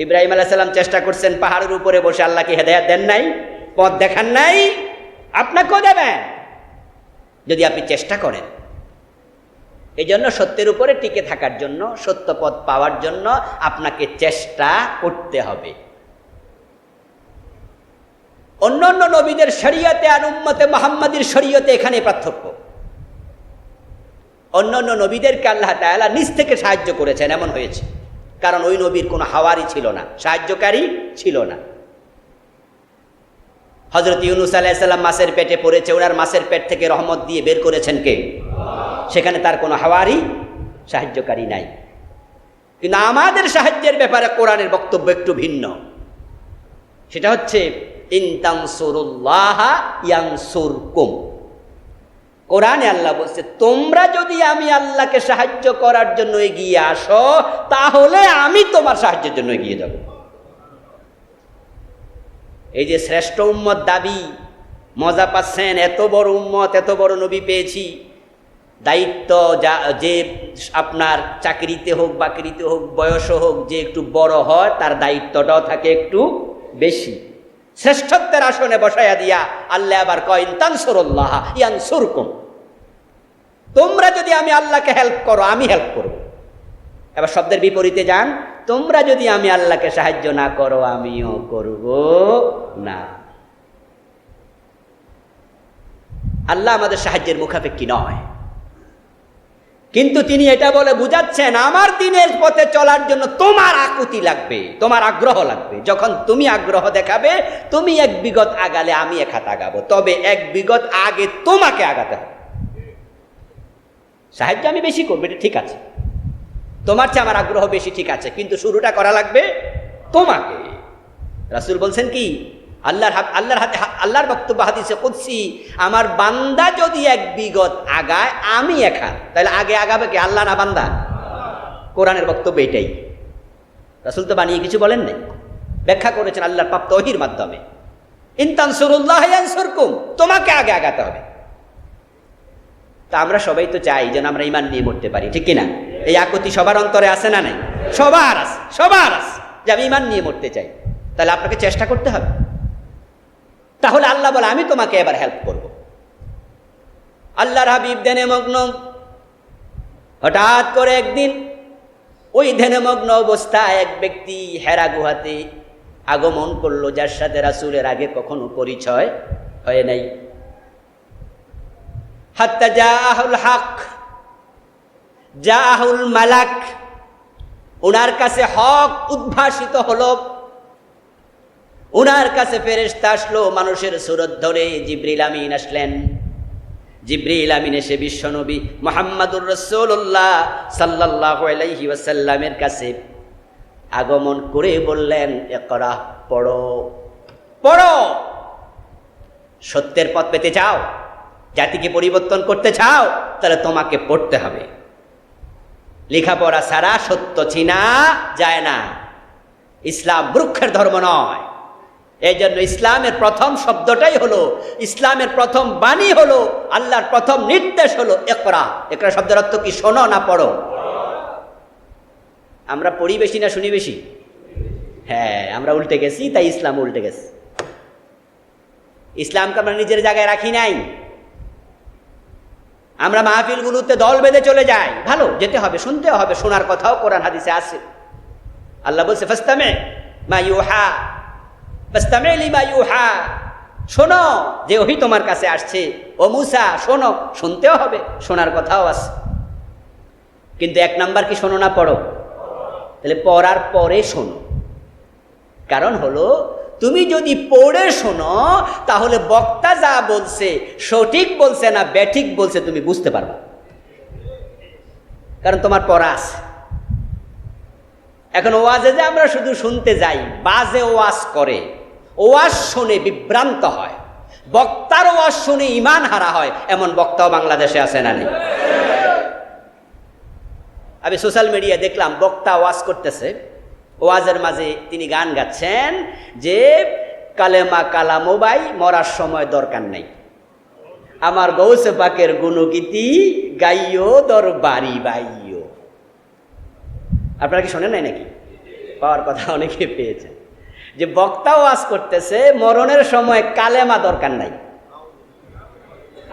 ইব্রাহিম আলাইহিস সালাম চেষ্টা করছেন পাহাড়ের উপরে বসে, আল্লাহকে হেদায়েত দেন নাই, পথ দেখান নাই, আপনাকেও দেবেন যদি আপনি চেষ্টা করেন। এই জন্য সত্যের উপরে টিকে থাকার জন্য, সত্য পথ পাওয়ার জন্য আপনাকে চেষ্টা করতে হবে। অন্যান্য নবীদের শরীয়তে আর উম্মতে মুহাম্মাদীর শরীয়তে এখানে পার্থক্য। অন্যান্য নবীদেরকে আল্লাহ তাআলা নিজ থেকে সাহায্য করেছেন, এমন হয়েছে। কারণ ওই নবীর কোনো হাওয়ারি ছিল না, সাহায্যকারী ছিল না। হযরত ইউনূস আলাইহিস সালাম মাছের পেটে পড়েছে, ওনার মাছের পেট থেকে রহমত দিয়ে বের করেছেন কে? সেখানে তার কোনো হাওয়ারি, সাহায্যকারী নাই। কিন্তু আমাদের সাহায্যের ব্যাপারে কোরআনের বক্তব্য একটু ভিন্ন। সেটা হচ্ছে, ইন তানসুরুল্লাহা ইয়ানসুরকুম। কোরআনে আল্লাহ বলছে, তোমরা যদি আমি আল্লাহকে সাহায্য করার জন্য এগিয়ে আসো, তাহলে আমি তোমার সাহায্যের জন্য এগিয়ে যাব। এই যে শ্রেষ্ঠ উম্মত দাবি, মজা পাচ্ছেন, এত বড় উম্মত, এত বড় নবী পেয়েছি। দায়িত্ব যে আপনার চাকরিতে হোক, বাকরিতে হোক, বয়সে হোক, যে একটু বড় হয়, তার দায়িত্বটাও থাকে একটু বেশি। শ্রেষ্ঠত্বের আসনে বসাইয়া দিয়া আল্লাহ আবার কয়, ইন তানসুরুল্লাহ ইয়ানসুরকুম, তোমরা যদি আমি আল্লাহকে হেল্প করো, আমি হেল্প করব। এবার শব্দের বিপরীতে যান, তোমরা যদি আমি আল্লাহকে সাহায্য না করো, আমিও করব না। আল্লাহ আমাদের সাহায্যের মুখাপেক্ষী নয়, কিন্তু তিনি এটা বলে বুঝাচ্ছেন, আমার দিনের পথে চলার জন্য তোমার আকুতি লাগবে, তোমার আগ্রহ লাগবে। যখন তুমি আগ্রহ দেখাবে, তুমি এক বিগত আগালে আমি এক হাত আগাবো, তবে এক বিগত আগে তোমাকে আগাতে হবে। সাহায্য আমি বেশি করবো, এটা ঠিক আছে, তোমার চেয়ে আমার আগ্রহ বেশি, ঠিক আছে, কিন্তু শুরুটা করা লাগবে তোমাকে। রাসূল বলছেন কি, আল্লাহর বক্তব্য হাদিসে কুদসি, আমার বান্দা যদি এক বিগত আগায় আমি এক হাত, তাহলে আগে আগাবে কে, আল্লাহ না বান্দা? কোরআনের বক্তব্য এটাই। রাসূল তো বানিয়ে কিছু বলেন নাই, ব্যাখ্যা করেছেন আল্লাহর প্রাপ্ত ওহীর মাধ্যমে। ইন তানসুরুল্লাহ ইয়ানসুরকুম, তোমাকে আগে আগাতে হবে। তা আমরা সবাই তো চাই যেন আমরা ঈমান নিয়ে মরতে পারি, ঠিক কিনা? এই আকুতি সবার অন্তরে আছে না নাই? সবার আছে, সবার আছে যে আমি ঈমান নিয়ে মরতে চাই। তাহলে আপনাকে চেষ্টা করতে হবে। তাহলে আল্লাহ বলে আমি তোমাকে এবার হেল্প করব। আল্লাহর হাবিব ধ্যানে মগ্ন, হঠাৎ করে একদিন ওই ধ্যানমগ্ন অবস্থায় এক ব্যক্তি হেরা গুহাতে আগমন করলো, যার সাথে রাসূলের আগে কখনো পরিচয় হয় নাই। হাত্তা জাআহুল হক, জাআহুল মালাক, ওনার কাছে হক উদ্ভাসিত হলো, ওনার কাছে ফেরেশতা আসলো মানুষের সুরত ধরে। জিবরিল আমিন আসলেন। জিবরিল আমিন এসে বিশ্বনবী মুহাম্মাদুর রাসূলুল্লাহ সাল্লাল্লাহু আলাইহি ওয়াসাল্লামের কাছে আগমন করে বললেন, ইকরা, পড়ো, পড়ো। সত্যের পথ পেতে চাও, জাতিকে পরিবর্তন করতে চাও, তাহলে তোমাকে পড়তে হবে। লেখাপড়া ছাড়া সত্য চিনা যায় না। ইসলাম বৃক্ষের ধর্ম নয়। এই জন্য ইসলামের প্রথম শব্দটাই হলো, ইসলামের প্রথম বাণী হলো, আল্লাহর প্রথম নির্দেশ হলো ইকরা। ইকরা শব্দের অর্থ কি? শোনো না পড়ো। আমরা পড়ি বেশি না শুনি বেশি? হ্যাঁ, আমরা উল্টে গেছি, তাই ইসলাম উল্টে গেছে। ইসলামকে আমরা নিজের জায়গায় রাখি নাই। আমরা মাহফিলগুলোতে দল বেঁধে চলে যাই। ভালো, যেতে হবে, শুনতে হবে, শোনার কথাও কোরআন হাদিসে আছে। আল্লাহ বলছে ফাসতামি মা ইউহা, ফাসতামি লিমা ইউহা, শোনো যে ওহী তোমার কাছে আসছে। ও মুসা শোনো, শুনতেও হবে, শোনার কথাও আছে। কিন্তু এক নাম্বার কি? শোনো না পড়ো। তাহলে পড়ার পরে শোনো। কারণ হলো, তুমি যদি পড়ে শোনো তাহলে বক্তা যা বলছে সঠিক বলছে না ব্যাঠিক বলছে তুমি বুঝতে পারবে, কারণ তোমার পড়া আছে। এখন ওয়াজে যে আমরা শুধু শুনতে যাই, বাজে ওয়াজ করে, ওয়াজ শুনে বিভ্রান্ত হয়, বক্তার ওয়াজ শুনে ঈমান হারা হয়, এমন বক্তাও বাংলাদেশে আছে না নেই? আমি সোশ্যাল মিডিয়ায় দেখলাম বক্তা ওয়াজ করতেছে, ওয়াজের মাঝে তিনি গান গাচ্ছেন যে কালেমা কালামো ভাই মরার সময় দরকার নাই, আমার গৌসে পাকের গুণগীতি গাইও দরবারি বাইও। আপনারা কি শোনেন নাই নাকি? পাওয়ার কথা অনেকে পেয়েছেন যে বক্তা ওয়াজ করতেছে মরণের সময় কালেমা দরকার নাই,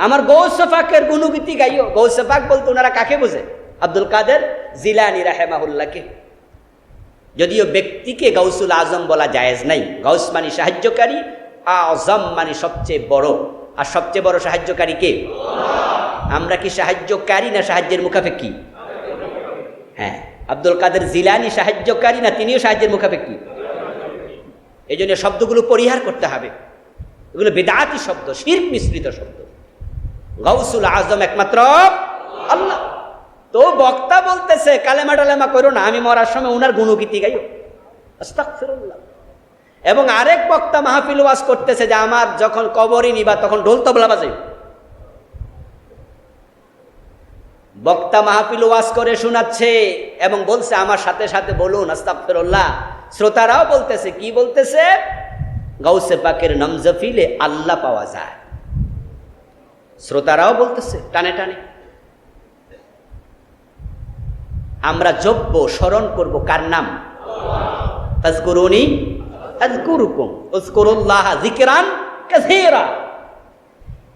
আমার গৌসে পাকের গুণগীতি গাইও। গৌসে পাক বলতে ওনারা কাকে বোঝে? আব্দুল কাদের জিলানী রাহেমাহুল্লাহকে। যদিও ব্যক্তিকে গাউসুল আজম বলা জায়েজ নাই। গাউস মানে সাহায্যকারী, আজম মানে সবচেয়ে বড়, আর সবচেয়ে বড় সাহায্যকারী কে? আমরা কি সাহায্যকারী না সাহায্যের মুখাপেক্ষী? হ্যাঁ, আব্দুল কাদের জিলানী সাহায্যকারী না তিনিও সাহায্যের মুখাপেক্ষী? এই জন্য শব্দগুলো পরিহার করতে হবে, এগুলো বিদআতি শব্দ, শিরক মিশ্রিত শব্দ। গাউসুল আজম একমাত্র আল্লাহ। তো বক্তা বলতেছে কালেমা টালেমা করো না, আমি মরার সময় উনার গুণগীতি গাইও, আস্তাগফিরুল্লাহ। এবং আরেক বক্তা মাহফিল ওয়াজ করতেছে যে আমার যখন কবরে নিবা তখন ঢোল তবলা বাজাই। বক্তা মাহফিল ওয়াজ করে শোনাচ্ছে এবং বলছে আমার সাথে সাথে বলুন আস্তাগফিরুল্লাহ। শ্রোতারাও বলতেছে, কি বলতেছে? গাউসে পাকের নামজাফিলে আল্লাহ পাওয়া যায়। শ্রোতারাও বলতেছে টানে টানে। আমরা জপব, স্মরণ করব কার নাম? ফাজকুরুনি আযকুরুকুম উযকুরুল্লাহ যিকরান কাসীরা।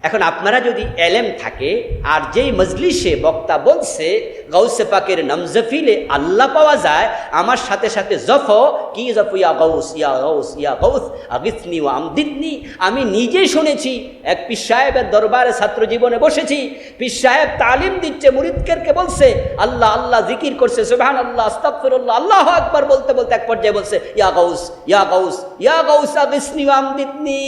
এখন আপনারা যদি এলেম থাকে আর যেই মজলিসে বক্তা বলছে গাউসে পাকের নামজাফিলে আল্লাহ পাওয়া যায়, আমার সাথে সাথে জফ কি জফ, ইয়া গাউস ইয়া গাউস ইয়া গাউস আগিসনি ওয়া আমদিদনি। আমি নিজে শুনেছি, এক পীর সাহেবের দরবারে ছাত্র জীবনে বসেছি, পীর সাহেব তালিম দিচ্ছে, মুরিদদেরকে বলছে আল্লাহ আল্লাহ জিকির করছে, সুবহানাল্লাহ আস্তাগফিরুল্লাহ আল্লাহু আকবার বলতে বলতে এক পর্যায়ে বলছে ইয়া গাউস ইয়া গাউস ইয়া গাউস আগিসনি ওয়া আমদিদনি,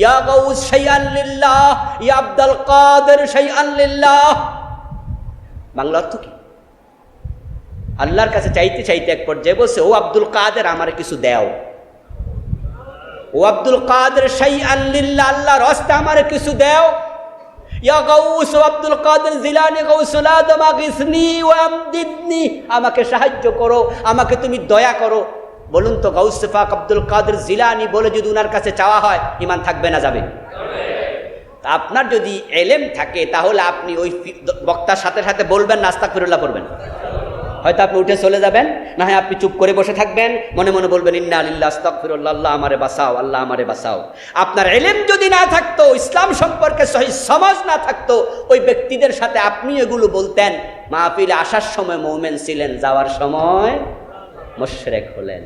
ইয়া গাউস শাইআন লিল্লাহ, ইয়া আব্দুল কাদের শাইআন লিল্লাহ। বাংলা অর্থ কি? আল্লাহর কাছে চাইতে চাইতে এক পর্যায়ে বলছে, ও আব্দুল কাদের আমার কিছু দেও, ও আব্দুল কাদের শাইআন লিল্লাহ, আল্লাহর রাস্তায় আমার কিছু দেও। ইয়া গাউস ও আব্দুল কাদের জিলানী গাউসুল আদম আগিসনি ওয়া আমদিদনি, আমাকে সাহায্য করো, আমাকে তুমি দয়া করো। বলুন তো গাউস পাক আব্দুল কাদের জিলানী বলে যদি উনার কাছে চাওয়া হয় ঈমান থাকবে না যাবে? আপনার যদি ইলম থাকে তাহলে আপনি ওই বক্তার সাথে সাথে বলবেন না আস্তাগফিরুল্লাহ পড়বেন, হয়তো আপনি উঠে চলে যাবেন, না হয় আপনি চুপ করে বসে থাকবেন, মনে মনে বলবেন ইন্না লিল্লাহি আস্তাগফিরুল্লাহ, আল্লাহ আমারে বাঁচাও, আল্লাহ আমারে বাঁচাও। আপনার ইলম যদি না থাকতো, ইসলাম সম্পর্কে সহি সমাজ না থাকতো, ওই ব্যক্তিদের সাথে আপনি এগুলো বলতেন, মাহফিলে আসার সময় মুমিন ছিলেন, যাওয়ার সময় মুশরিক হলেন।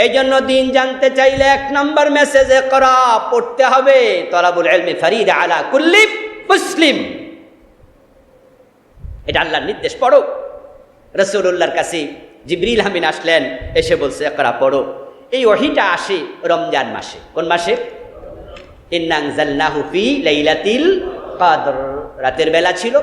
এই জন্য দিন জানতে চাইলে 1 নম্বর মেসেজ ইকরা পড়তে হবে। তলাবুল ইলমি ফরিদা আলা কুল্লি মুসলিম, এটা আল্লাহর নির্দেশ, পড়ো। রাসূলুল্লাহর কাছে জিবরিল আমিন আসলেন, এসে বলছে ইকরা পড়ো। এই ওহীটা আসে রমজান মাসে। কোন মাসে? ইন্না আনজালনাহু ফি লাইলাতিল কদর, রাতের বেলা ছিল।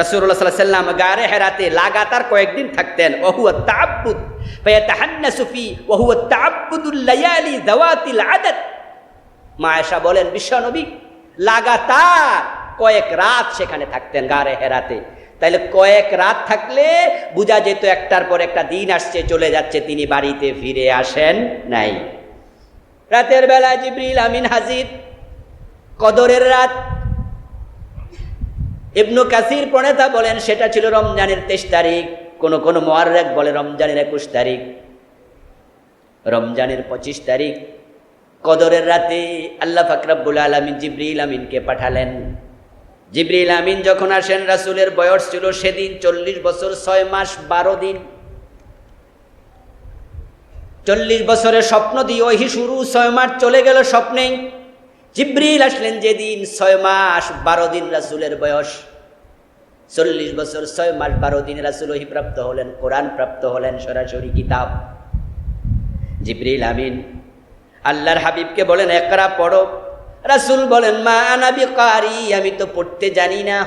রাসূলুল্লাহ সাল্লাল্লাহু আলাইহি ওয়াসাল্লাম গারে হেরাতে লাগাতার কয়েকদিন থাকতেন। ওয়া হুয়া তাআব্বুদ ফায়াতাহান্নাসু ফি ওয়া হুয়া তাআব্বুদুল লায়ালি যাওয়াতিল আদাদ। মা আয়েশা বলেন, বিশ্বনবী লাগাতার কয়েক রাত সেখানে থাকতেন গারে হেরাতে। তাইলে কয়েক রাত থাকলে বোঝা যেত একটার পর একটা দিন আসছে চলে যাচ্ছে, তিনি বাড়িতে ফিরে আসেন নাই। রাতের বেলা জিবরিল আমিন হাজির, কদরের রাত। ইবনু কাসির প্রণেতা বলেন সেটা ছিল রমজানের 23 তারিখ, কোন কোন মুআররিখ বলে রমজানের 21 তারিখ, রমজানের 25 তারিখ। কদরের রাতে আল্লাহ পাক রব্বুল আলামিন জিবরিল আমিনকে পাঠালেন। জিবরিল আমিন যখন আসেন, রাসূলের বয়স ছিল সেদিন 40 বছর 6 মাস 12 দিন। 40 বছরের স্বপ্ন দিয়ে ওহি শুরু, 6 মাস চলে গেল স্বপ্নেই। জিবরিল আসলেন যেদিন 6 মাস 12 দিন রাসূলের বয়স। 40 বছর 6 মাস 12 দিন রাসূল ওহি প্রাপ্ত হলেন, কোরআন প্রাপ্ত হলেন, সরাসরি কিতাব। জিবরিল আমিন আল্লাহর হাবিবকে বলেন ইকরা পড়ো। রাসূল বলেন মা আনা বিকারি, আমি তো পড়তে জানি না।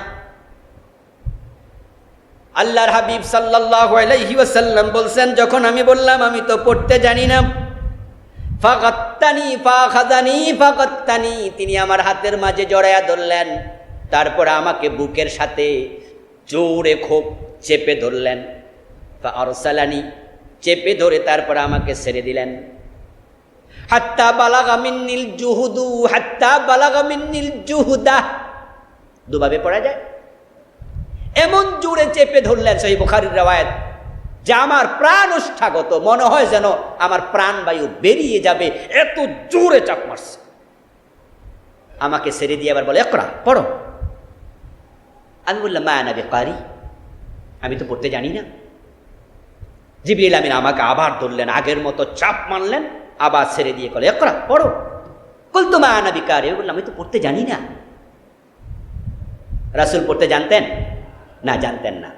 আল্লাহর হাবিব সাল্লাল্লাহু আলাইহি ওয়াসাল্লাম বলছেন, যখন আমি বললাম আমি তো পড়তে জানি না, ফাগাত্তানি ফাখাযানি ফাগাত্তানি, তিনি আমার হাতের মাঝে জড়ায়া ধরলেন, তারপর আমাকে বুকের সাথে জোরে খুব চেপে ধরলেন। ফাআরসালানি, চেপে ধরে তারপর আমাকে ছেড়ে দিলেন। হাত্তা বালাগা মিন্নিল জুহুদু, হাত্তা বালাগা মিন্নিল জুহুদা, দুভাবে পড়া যায়। এমন জোরে চেপে ধরলেন, সহিহ বুখারীর riwayat, যে আমার প্রাণ ওষ্ঠাগত, মনে হয় যেন আমার প্রাণবায়ু বেরিয়ে যাবে, এত জোরে চাপ মারছে। আমাকে ছেড়ে দিয়ে আবার বলে ইকরা পড়ো। আমি বললাম মা আনা বিকারি, আমি তো পড়তে জানি না। জিবরিল আমিন আমাকে আবার ধরলেন, আগের মতো চাপ মারলেন, আবার ছেড়ে দিয়ে বলে ইকরা পড়ো। কুলতু মা আনা বিকারি, বললাম আমি তো পড়তে জানি না। রাসূল পড়তে জানতেন না? জানতেন না।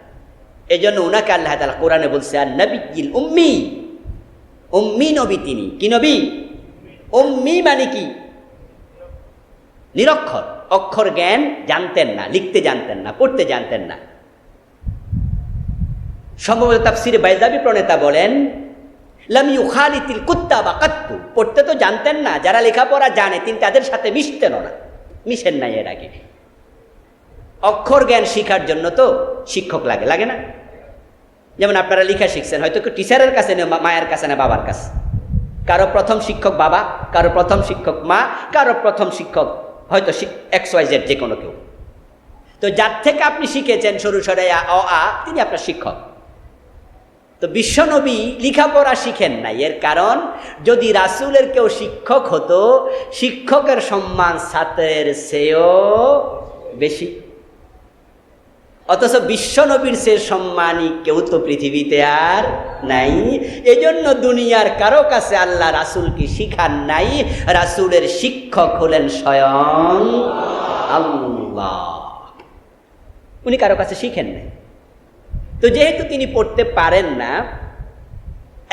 এই জন্য উনাকে আল্লাহ তাআলা কোরআনে বলছে আর নবিয়্যিল উম্মি, উম্মি নবী তিনি। কি নবী? উম্মি মানে কি? নিরক্ষর, অক্ষর জ্ঞান জানতেন না, লিখতে জানতেন না, পড়তে জানতেন না। সম্ভবত তাফসিরে বাইজাবি প্রণেতা বলেন লাম ইউখালিতিল কুত্তাবা কাত্তু, পড়তে তো জানতেন না, যারা লেখাপড়া জানে তিনি তাদের সাথে মিশতেন না, মিশেন নাই এর আগে। অক্ষর জ্ঞান শিখার জন্য তো শিক্ষক লাগে, লাগে না? যেমন আপনারা লেখা শিখছেন, হয়তো টিচারের কাছে না, মায়ের কাছে না বাবার কাছে। কারো প্রথম শিক্ষক বাবা, কারো প্রথম শিক্ষক মা, কারো প্রথম শিক্ষক হয়তো XYZ যে কোনো কেউ। তো যার থেকে আপনি শিখেছেন সরু সরে অ আ, তিনি আপনার শিক্ষক। তো বিশ্বনবী লেখাপড়া শিখেন নাই, এর কারণ যদি রাসূলের কেউ শিক্ষক হতো, শিক্ষকের সম্মান ছাত্রের চেয়েও বেশি। অথচ বিশ্বনবীর সে সম্মানী কেউ তো পৃথিবীতে আর নাই। এজন্য দুনিয়ার কারো কাছে আল্লাহ রাসূলকে শিখান নাই, রাসূলের শিক্ষক হলেন স্বয়ং আল্লাহ। উনি কারো কাছে শিখেন নাই। তো যেহেতু তিনি পড়তে পারেন না,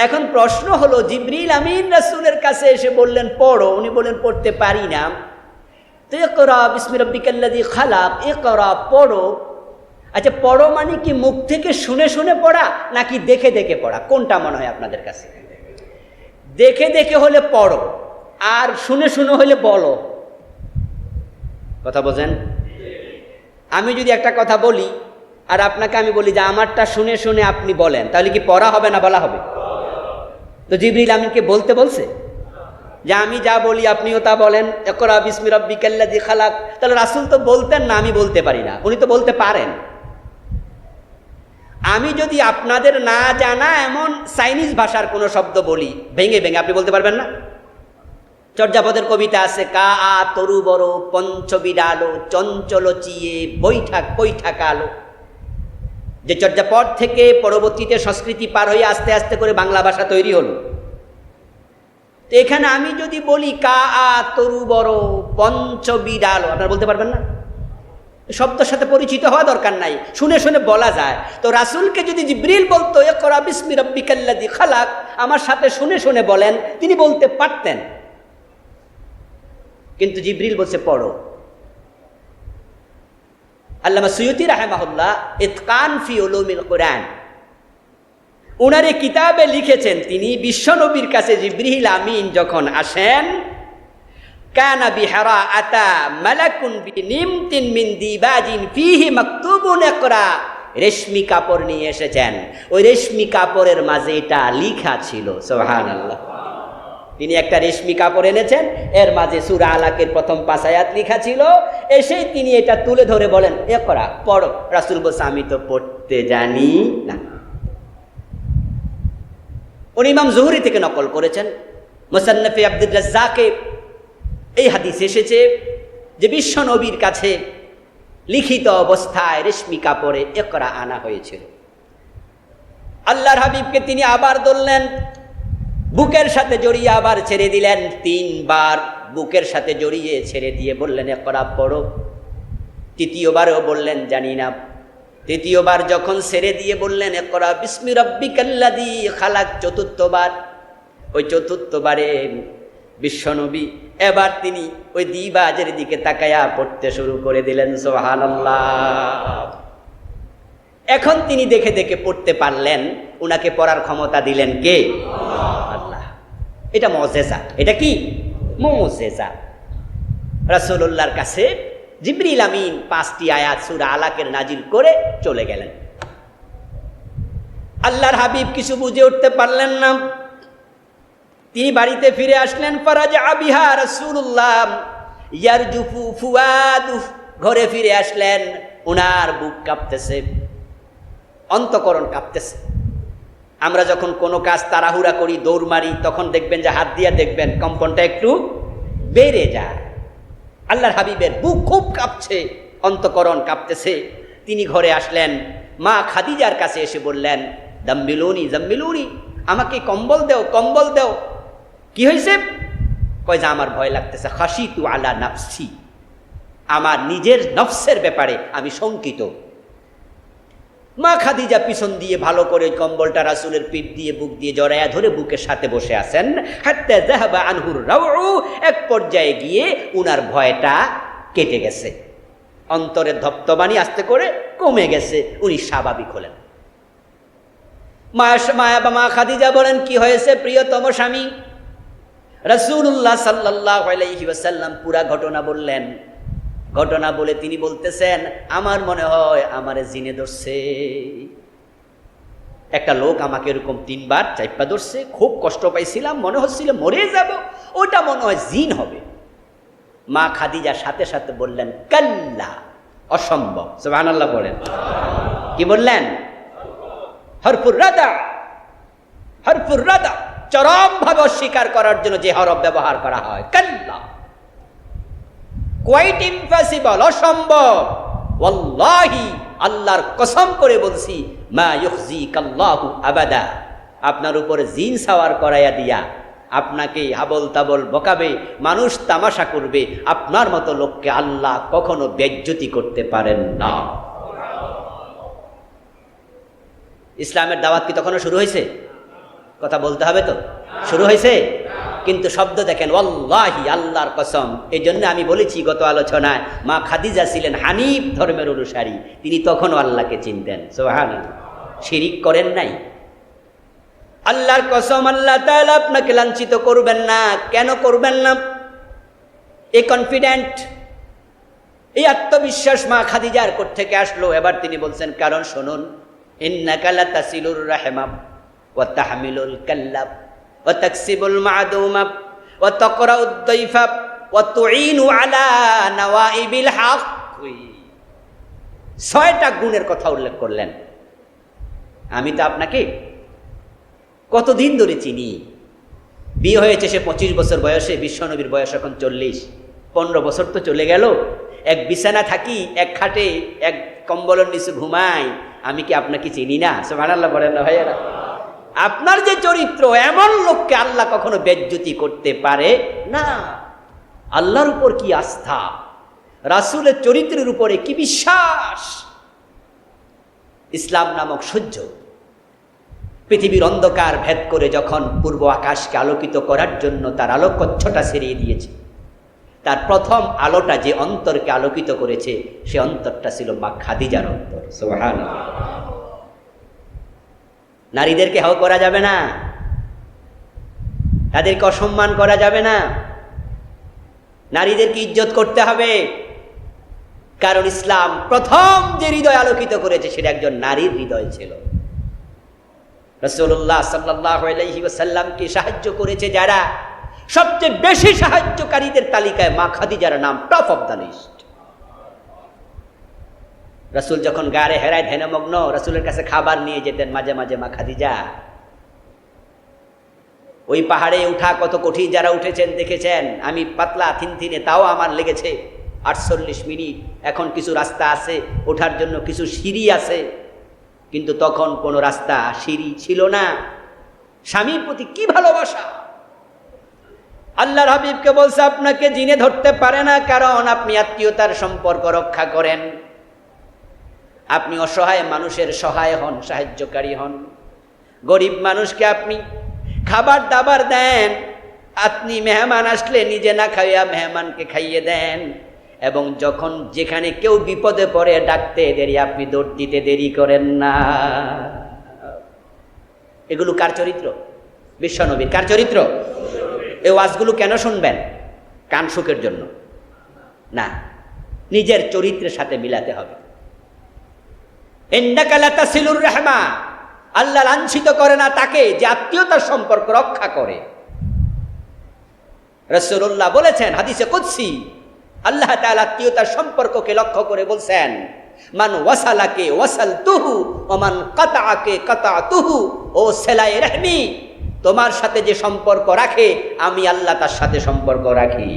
এখন প্রশ্ন হলো জিবরিল আমিন রাসূলের কাছে এসে বললেন পড়ো, উনি বললেন পড়তে পারি না। তো ইকরা বিসমি রাব্বিকাল্লাযী খালাক, ইকরা পড়ো। আচ্ছা, পড়ো মানে কি মুখ থেকে শুনে শুনে পড়া নাকি দেখে দেখে পড়া? কোনটা মনে হয় আপনাদের কাছে? দেখে দেখে হলে পড়ো, আর শুনে শুনে হলে বলো। কথা বোঝেন? আমি যদি একটা কথা বলি আর আপনাকে আমি বলি যে আমারটা শুনে শুনে আপনি বলেন, তাহলে কি পড়া হবে না বলা হবে? তো জিবরিল আমিনকে বলতে বলছে যে আমি যা বলি আপনিও তা বলেন, ইকরা বিসমি রাব্বিকাল্লাযী খালাক। তাহলে রাসূল তো বলতেন না, আমি বলতে পারি না, উনি তো বলতে পারেন। আমি যদি আপনাদের না জানা এমন চাইনিজ ভাষার কোনো শব্দ বলি ভেঙে ভেঙে, আপনি বলতে পারবেন না? চর্যাপদের কবিতা আছে, কা আ তরু বড় পঞ্চবিড়ালো চঞ্চল চিয়ে বৈঠাক বৈঠাক আলো। যে চর্যাপদ থেকে পরবর্তীতে সংস্কৃতি পার হয়ে আস্তে আস্তে করে বাংলা ভাষা তৈরি হলো। তো এখানে আমি যদি বলি কা আ তরু বড় পঞ্চবিড়ালো, আপনারা বলতে পারবেন না? শব্দের সাথে পরিচিত হওয়া দরকার নাই, শুনে শুনে বলা যায়। তো রাসূলকে যদি জিবরিল বলতো ইকরা বিসমি রাব্বিকাল্লাযী খালাক, আমার সাথে শুনে শুনে বলেন, তিনি বলতে পারতেন। কিন্তু জিবরিল বলছে পড়ো। আল্লামা সুয়ুতি রাহিমাহুল্লাহ ইতকান ফি উলুমিল কুরআন, উনার এই কিতাবে লিখেছেন, তিনি বিশ্বনবীর কাছে জিবরিল আমিন যখন আসেন, কানা বিহারা আতা মালাকুন বিনিমতিন মিন দিবাজিন ফিহি মাকতুবুন ইকরা, রেশমি কাপড় নিয়ে এসেছেন, ওই রেশমি কাপড়ের মাঝে এটা লেখা ছিল। সুবহানাল্লাহ। তিনি একটা রেশমি কাপড় এনেছেন, এর মাঝে সূরা আলাকের প্রথম 5 আয়াত লেখা ছিল। এসেই তিনি এটা তুলে ধরে বলেন ইকরা, পড়ো। রাসূল বলছে আমি তো পড়তে জানি না। উনি ইমাম জুহরি থেকে নকল করেছেন, মুসান্নাফে আব্দুর রাজ্জাকে এই হাদিস এসেছে যে বিশ্ব নবীর কাছে লিখিত অবস্থায় রেশমি কাপড়ে ইকরা আনা হয়েছিল। আল্লাহর হাবিবকে তিনি আবার ধরলেন, বুকের সাথে জড়িয়ে আবার ছেড়ে দিলেন। 3 বার বুকের সাথে জড়িয়ে ছেড়ে দিয়ে বললেন ইকরা, পড়ো। তৃতীয়বারও বললেন জানি না। তৃতীয়বার যখন ছেড়ে দিয়ে বললেন ইকরা বিসমি রাব্বিকাল্লাযী খালাক, চতুর্থবার, ওই চতুর্থবারে বিশ্বনবী এবার তিনি ওই দিবাজের দিকে তাকায়া পড়তে শুরু করে দিলেন। সুবহানাল্লাহ। এখন তিনি দেখে দেখে পড়তে পারলেন, উনাকে পড়ার ক্ষমতা দিলেন কে? আল্লাহ। এটা মুজিজা। এটা কি? মুজিজা। রাসূলুল্লাহর কাছে জিবরিল আমিন 5টি আয়াত সূরা আলাকের নাজিল করে চলে গেলেন। আল্লাহর হাবিব কিছু বুঝে উঠতে পারলেন না, তিনি বাড়িতে ফিরে আসলেন। ফারাজা বিহা রাসূলুল্লাহ ইয়ারজুফু ফুয়াদু, ঘরে ফিরে আসলেন, উনার বুক কাঁপতেছে, অন্তঃকরণ কাঁপতেছে। আমরা যখন কোনো কাজ তাড়াহুড়া করি, দৌড় মারি, তখন দেখবেন যে হাত দিয়ে দেখবেন কম্পনটা একটু বেড়ে যায়। আল্লাহর হাবিবের বুক খুব কাঁপছে, অন্তঃকরণ কাঁপতেছে। তিনি ঘরে আসলেন, মা খাদিজার কাছে এসে বললেন জাম্মিলুনি জাম্মিলুনি, আমাকে কম্বল দেও কম্বল দেও। কি হয়েছে? কয় যে আমার ভয় লাগতেছে, খাশিতু আলা নাফসি, আমার নিজের নফসের ব্যাপারে আমি শঙ্কিত। মা খাদিজা পিছন দিয়ে ভালো করে কম্বলটা রাসূলের পিঠ দিয়ে বুক দিয়ে জড়ায়া ধরে বুকের সাথে বসে আছেন। হাত্তা যাহাবা আনহুর রাউ, এক পর্যায়ে গিয়ে উনার ভয়টা কেটে গেছে, অন্তরের ধপ্তবানি আস্তে করে কমে গেছে, উনি স্বাভাবিক হলেন। মা খাদিজা বলেন কি হয়েছে প্রিয়তম স্বামী? রাসূলুল্লাহ সাল্লাল্লাহু আলাইহি ওয়াসাল্লাম পুরা ঘটনা বললেন। ঘটনা বলে তিনি বলতেছেন আমার মনে হয় আমারে জিনে ধরছে। একটা লোক আমাকে এরকম 3 বার 4 পা ধরছে, খুব কষ্ট পাইছিলাম, মনে হচ্ছিল মরে যাব, ওটা মনে হয় জিন হবে। মা খাদিজা সাথে সাথে বললেন কাল্লা, অসম্ভব। সুবহানাল্লাহ বলেন। কি বললেন? হরফুর রাদা, হরফুর রাদা, চরম ভাবে অস্বীকার করার জন্য যে হরফ ব্যবহার করা হয়, কাল্লা, কোয়াইট ইম্পসিবল, অসম্ভব। ওয়াল্লাহি, আল্লাহর কসম করে বলছি, মা ইউখজিকাল্লাহু আবাদা, আপনার উপরে জিন সাওয়ার করাইয়া দিয়া আপনাকে হাবল তাবল বকাবে, মানুষ তামাশা করবে, আপনার মতো লোককে আল্লাহ কখনো বেজ্জতি করতে পারেন না। ইসলামের দাওয়াত কি তখনও শুরু হয়েছে? কথা বলতে হবে তো। শুরু হয়েছে? কিন্তু শব্দ দেখেন ওয়াল্লাহি, আল্লাহর কসম। এই জন্য আমি বলেছি গত আলোচনায়, মা খাদিজা ছিলেন হানিফ ধর্মের অনুসারী, তিনি তখনও আল্লাহকে চিনতেন। সুবহানাল্লাহ, শিরিক করেন নাই। আল্লাহর কসম, আল্লাহ তাআলা আপনাকে লাঞ্ছিত করবেন না। কেন করবেন না? এই কনফিডেন্ট, এই আত্মবিশ্বাস মা খাদিজার কোথা থেকে আসলো? এবার তিনি বলছেন কারণ শুনুন, ইন্নাকা লাতাসিলুর রাহমাব ওয়া তাহমিলুল কাল্লাব ওয়া তাকসিবুল মা'দুমা ওয়া তাকরাউদ দাইফা ওয়া তুঈনু আলা নওয়াইবিল হক। 6টা গুণের কথা উল্লেখ করলেন। আমি তো আপনাকে কতদিন ধরে চিনি। বিয়ে হয়েছে সে 25 বছর বয়সে, বিশ্বনবীর বয়স এখন 40। 15 বছর তো চলে গেল। এক বিছানা থাকি, এক খাটে, এক কম্বলের নিচে ঘুমাই। আমি কি আপনাকে চিনি না? সুবহানাল্লাহ বলেন না ভাইয়েরা? আপনার যে চরিত্র, এমন লোককে আল্লাহ কখনো বেজ্জতি করতে পারে না। আল্লাহর উপর কি আস্থা, রাসূলের চরিত্রের উপরে কি বিশ্বাস। ইসলাম নামক সূর্য পৃথিবীর অন্ধকার ভেদ করে যখন পূর্ব আকাশকে আলোকিত করার জন্য তার আলোকচ্ছটা ছেড়িয়ে দিয়েছে, তার প্রথম আলোটা যে অন্তরকে আলোকিত করেছে, সে অন্তরটা ছিল মা খাদিজার অন্তর। সুবহানাল্লাহ। নারীদেরকে হেয় করা যাবে না, তাদেরকে অসম্মান করা যাবে না, নারীদেরকে ইজ্জত করতে হবে। কারণ ইসলাম প্রথম যে হৃদয় আলোকিত করেছে, সেটা একজন নারীর হৃদয় ছিল। রাসূলুল্লাহ সাল্লাল্লাহু আলাইহি ওয়াসাল্লামকে সাহায্য করেছে যারা, সবচেয়ে বেশি সাহায্যকারীদের তালিকায় মা খাদিজার নাম টপ অফ দ্য লিস্ট। রাসূল যখন গারে হেরায় ধ্যানমগ্ন, রাসূলের কাছে খাবার নিয়ে যেতেন মাঝে মাঝে মা খাদিজা। ওই পাহাড়ে উঠা কত কঠিন, যারা উঠেছেন দেখেছেন। আমি পাতলা থিনথিনে, তাও আমার লেগেছে 48 মিনিট। এখন কিছু রাস্তা আছে ওঠার জন্য, কিছু সিঁড়ি আছে, কিন্তু তখন কোনো রাস্তা সিঁড়ি ছিল না। স্বামীর প্রতি কি ভালোবাসা! আল্লাহর হাবিবকে বলছে আপনাকে জিনে ধরতে পারে না, কারণ আপনি আত্মীয়তার সম্পর্ক রক্ষা করেন, আপনি অসহায় মানুষের সহায় হন, সাহায্যকারী হন। গরিব মানুষকে আপনি খাবার দাবার দেন, আপনি মেহমান আসলে নিজে না খাইয়া মেহমানকে খাইয়ে দেন, এবং যখন যেখানে কেউ বিপদে পড়ে ডাকতে দেরি, আপনি দৌড় দিতে দেরি করেন না। এগুলো কার চরিত্র? বিশ্বনবীর। কার চরিত্র? এই ওয়াজগুলো কেন শুনবেন? কান সুখের জন্য না, নিজের চরিত্রের সাথে মিলাতে হবে। ইন্নাকা লাতাসিলুর রাহমা, আল্লাহ লাঞ্ছিত করে না তাকে যে আত্মীয়তার সম্পর্ক রক্ষা করে। রাসূলুল্লাহ বলেছেন হাদিসে কুদসি, আল্লাহ তাআলা আত্মীয়তার সম্পর্ককে লক্ষ্য করে বলছেন, মান ওয়াসালাকে ওয়াসালতুহু ওয়া মান কাতাআকে কাতাতুহু। ও সেলাই রহমি, তোমার সাথে যে সম্পর্ক রাখে, আমি আল্লাহ তার সাথে সম্পর্ক রাখি।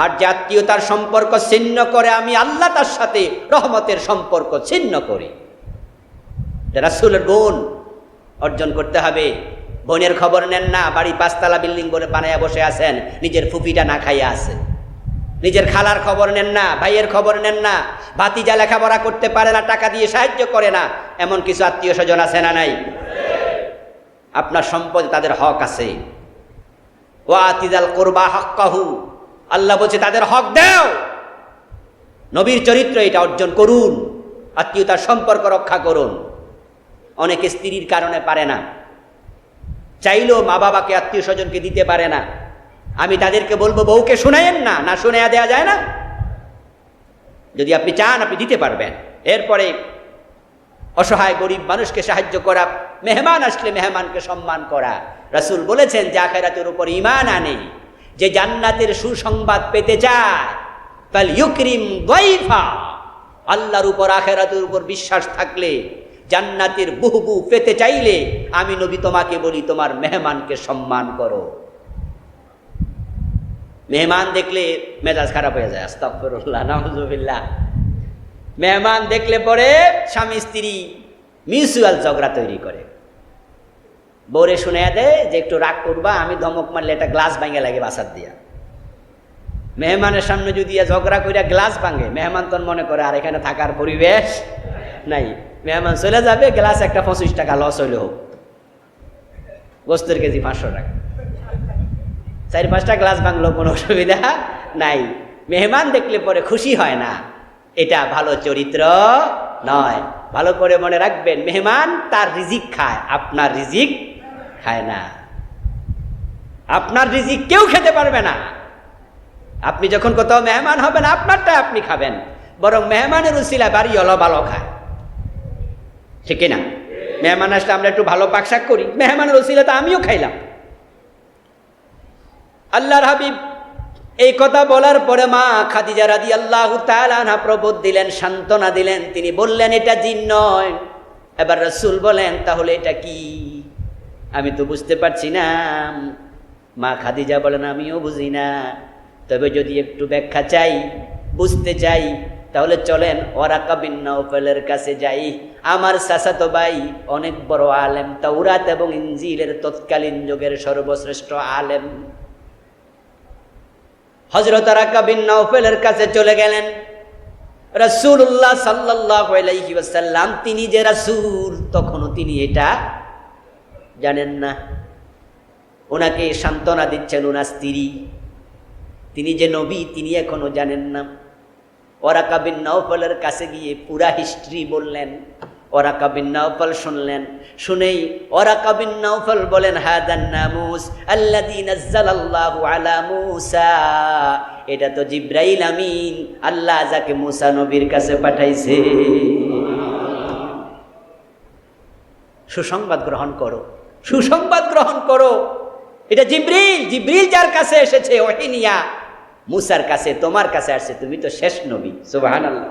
আর যে আত্মীয়তার সম্পর্ক ছিন্ন করে, আমি আল্লাহ তার সাথে রহমতের সম্পর্ক ছিন্ন করি। রাসূলের গুণ অর্জন করতে হবে। বোনের খবর নেন না, বাড়ি 5 তলা বিল্ডিং বলে বানায়া বসে আছেন, নিজের ফুপিটা না খাইয়া আছে। নিজের খালার খবর নেন না, ভাইয়ের খবর নেন না, ভাতিজা লেখাপড়া করতে পারে না, টাকা দিয়ে সাহায্য করে না, এমন কিছু আত্মীয় স্বজন আছে না নাই? আপনার সম্পদে তাদের হক আছে। ওয়া আতিযাল কুরবা হাক্কাহু, আল্লাহ বলছে তাদের হক দাও। নবীর চরিত্র এটা অর্জন করুন, আত্মীয়তার সম্পর্ক রক্ষা করুন। অনেকে স্ত্রীর কারণে পারে না, চাইলেও মা বাবাকে আত্মীয় স্বজনকে দিতে পারে না। আমি তাদেরকে বলবো বউকে শুনায়েন না, না শুনাইয়া দেয়া যায় না? যদি আপনি চান আপনি দিতে পারবেন। এরপরে অসহায় গরিব মানুষকে সাহায্য করা, মেহমান আসলে মেহমানকে সম্মান করা। রাসূল বলেছেন যে আখিরাতের উপর ঈমান আনে, যে জান্নাতের সুসংবাদ পেতে চায়, ফাল ইউকরিম দাইফা। আল্লাহর উপর আখিরাতের উপর বিশ্বাস থাকলে, জান্নাতের বুহবু পেতে চাইলে, আমি নবী তোমাকে বলি তোমার মেহমানকে সম্মান করো। মেহমান দেখলে মেজাজ খারাপ হয়ে যায়, আস্তাগফিরুল্লাহ, নাউযুবিল্লাহ। মেহমান দেখলে পরে স্বামী স্ত্রী মিউচুয়াল ঝগড়া তৈরি করে। বউরে শুনাইয়া দেয় যে একটু রাগ করবা, আমি ধমক মারলে একটা গ্লাস ভাঙে লাগে বাসার দিয়া। মেহমানের সামনে যদি ঝগড়া করিয়া গ্লাস ভাঙে, মেহমান তখন মনে করে আর এখানে থাকার পরিবেশ নাই, মেহমান চলে যাবে, গ্লাস একটা 25 টাকা লস হইলে হোক, গোস্তের কেজি 500 টাকা। 4-5টা গ্লাস ভাঙলো, কোনো অসুবিধা নাই। মেহমান দেখলে পরে খুশি হয় না, এটা ভালো চরিত্র নয়। ভালো করে মনে রাখবেন, মেহমান তার রিজিক খায়, আপনার রিজিক খায় না। আপনার রিজিক কেউ খেতে পারবে না। আপনি যখন কোথাও মেহমান হবেন, আপনারটা আপনি খাবেন, বরং মেহমানের উসিলা বাড়ি হলো ভালো খায়, ঠিক না? মেহমান আসলে আমরা একটু ভালো পাকশাক করি, মেহমানের উসিলা তো আমিও খাইলাম। আল্লাহর হাবিব এই কথা বলার পরে মা খাদিজা রাদিয়াল্লাহু তাআলা আনহা প্রবোধ দিলেন, সান্ত্বনা দিলেন। তিনি বললেন, এটা জিন নয়। এবার রাসূল বলেন, তাহলে এটা কি? আমি তো বুঝতে পারছি না। মা খাদিজা বলেন, আমিও বুঝি না, তবে যদি একটু ব্যাখ্যা চাই, বুঝতে চাই, তাহলে চলেন ওয়ারাকা বিন নাওফালের কাছে যাই। আমার চাচাতো ভাই অনেক বড় আলেম, তাওরাত এবং ইনজিলের তৎকালীন যুগের সর্বশ্রেষ্ঠ আলেম। হযরত ওয়ারাকা বিন নাওফালের কাছে চলে গেলেন। রাসূলুল্লাহ সাল্লাল্লাহু আলাইহি ওয়াসাল্লাম, তিনি যে রাসূল তখনও তিনি এটা জানেন না। ওনাকে সান্ত্বনা দিচ্ছেন ওনার স্ত্রী, তিনি যে নবী তিনি এখনো জানেন না। ওয়ারাকা বিন নাওফালের কাছে গিয়ে পুরা হিস্ট্রি বললেন। ওয়ারাকা বিন নাওফাল শুনলেন। শুনেই ওয়ারাকা বিন নাওফাল বলেন, হাদান নামুস আল্লাযী নাযালাল্লাহু আলা মূসা, এটা তো জিবরাইল আমিন, আল্লাহ যাকে মূসা নবীর কাছে পাঠাইছে। সুসংবাদ গ্রহণ করো, সুসংবাদ গ্রহণ করো। এটা জিবরিল, জিবরিল যার কাছে এসেছে ওহী নিয়া, মূসার কাছে, তোমার কাছে আসছে, তুমি তো শেষ নবী। সুবহানাল্লাহ।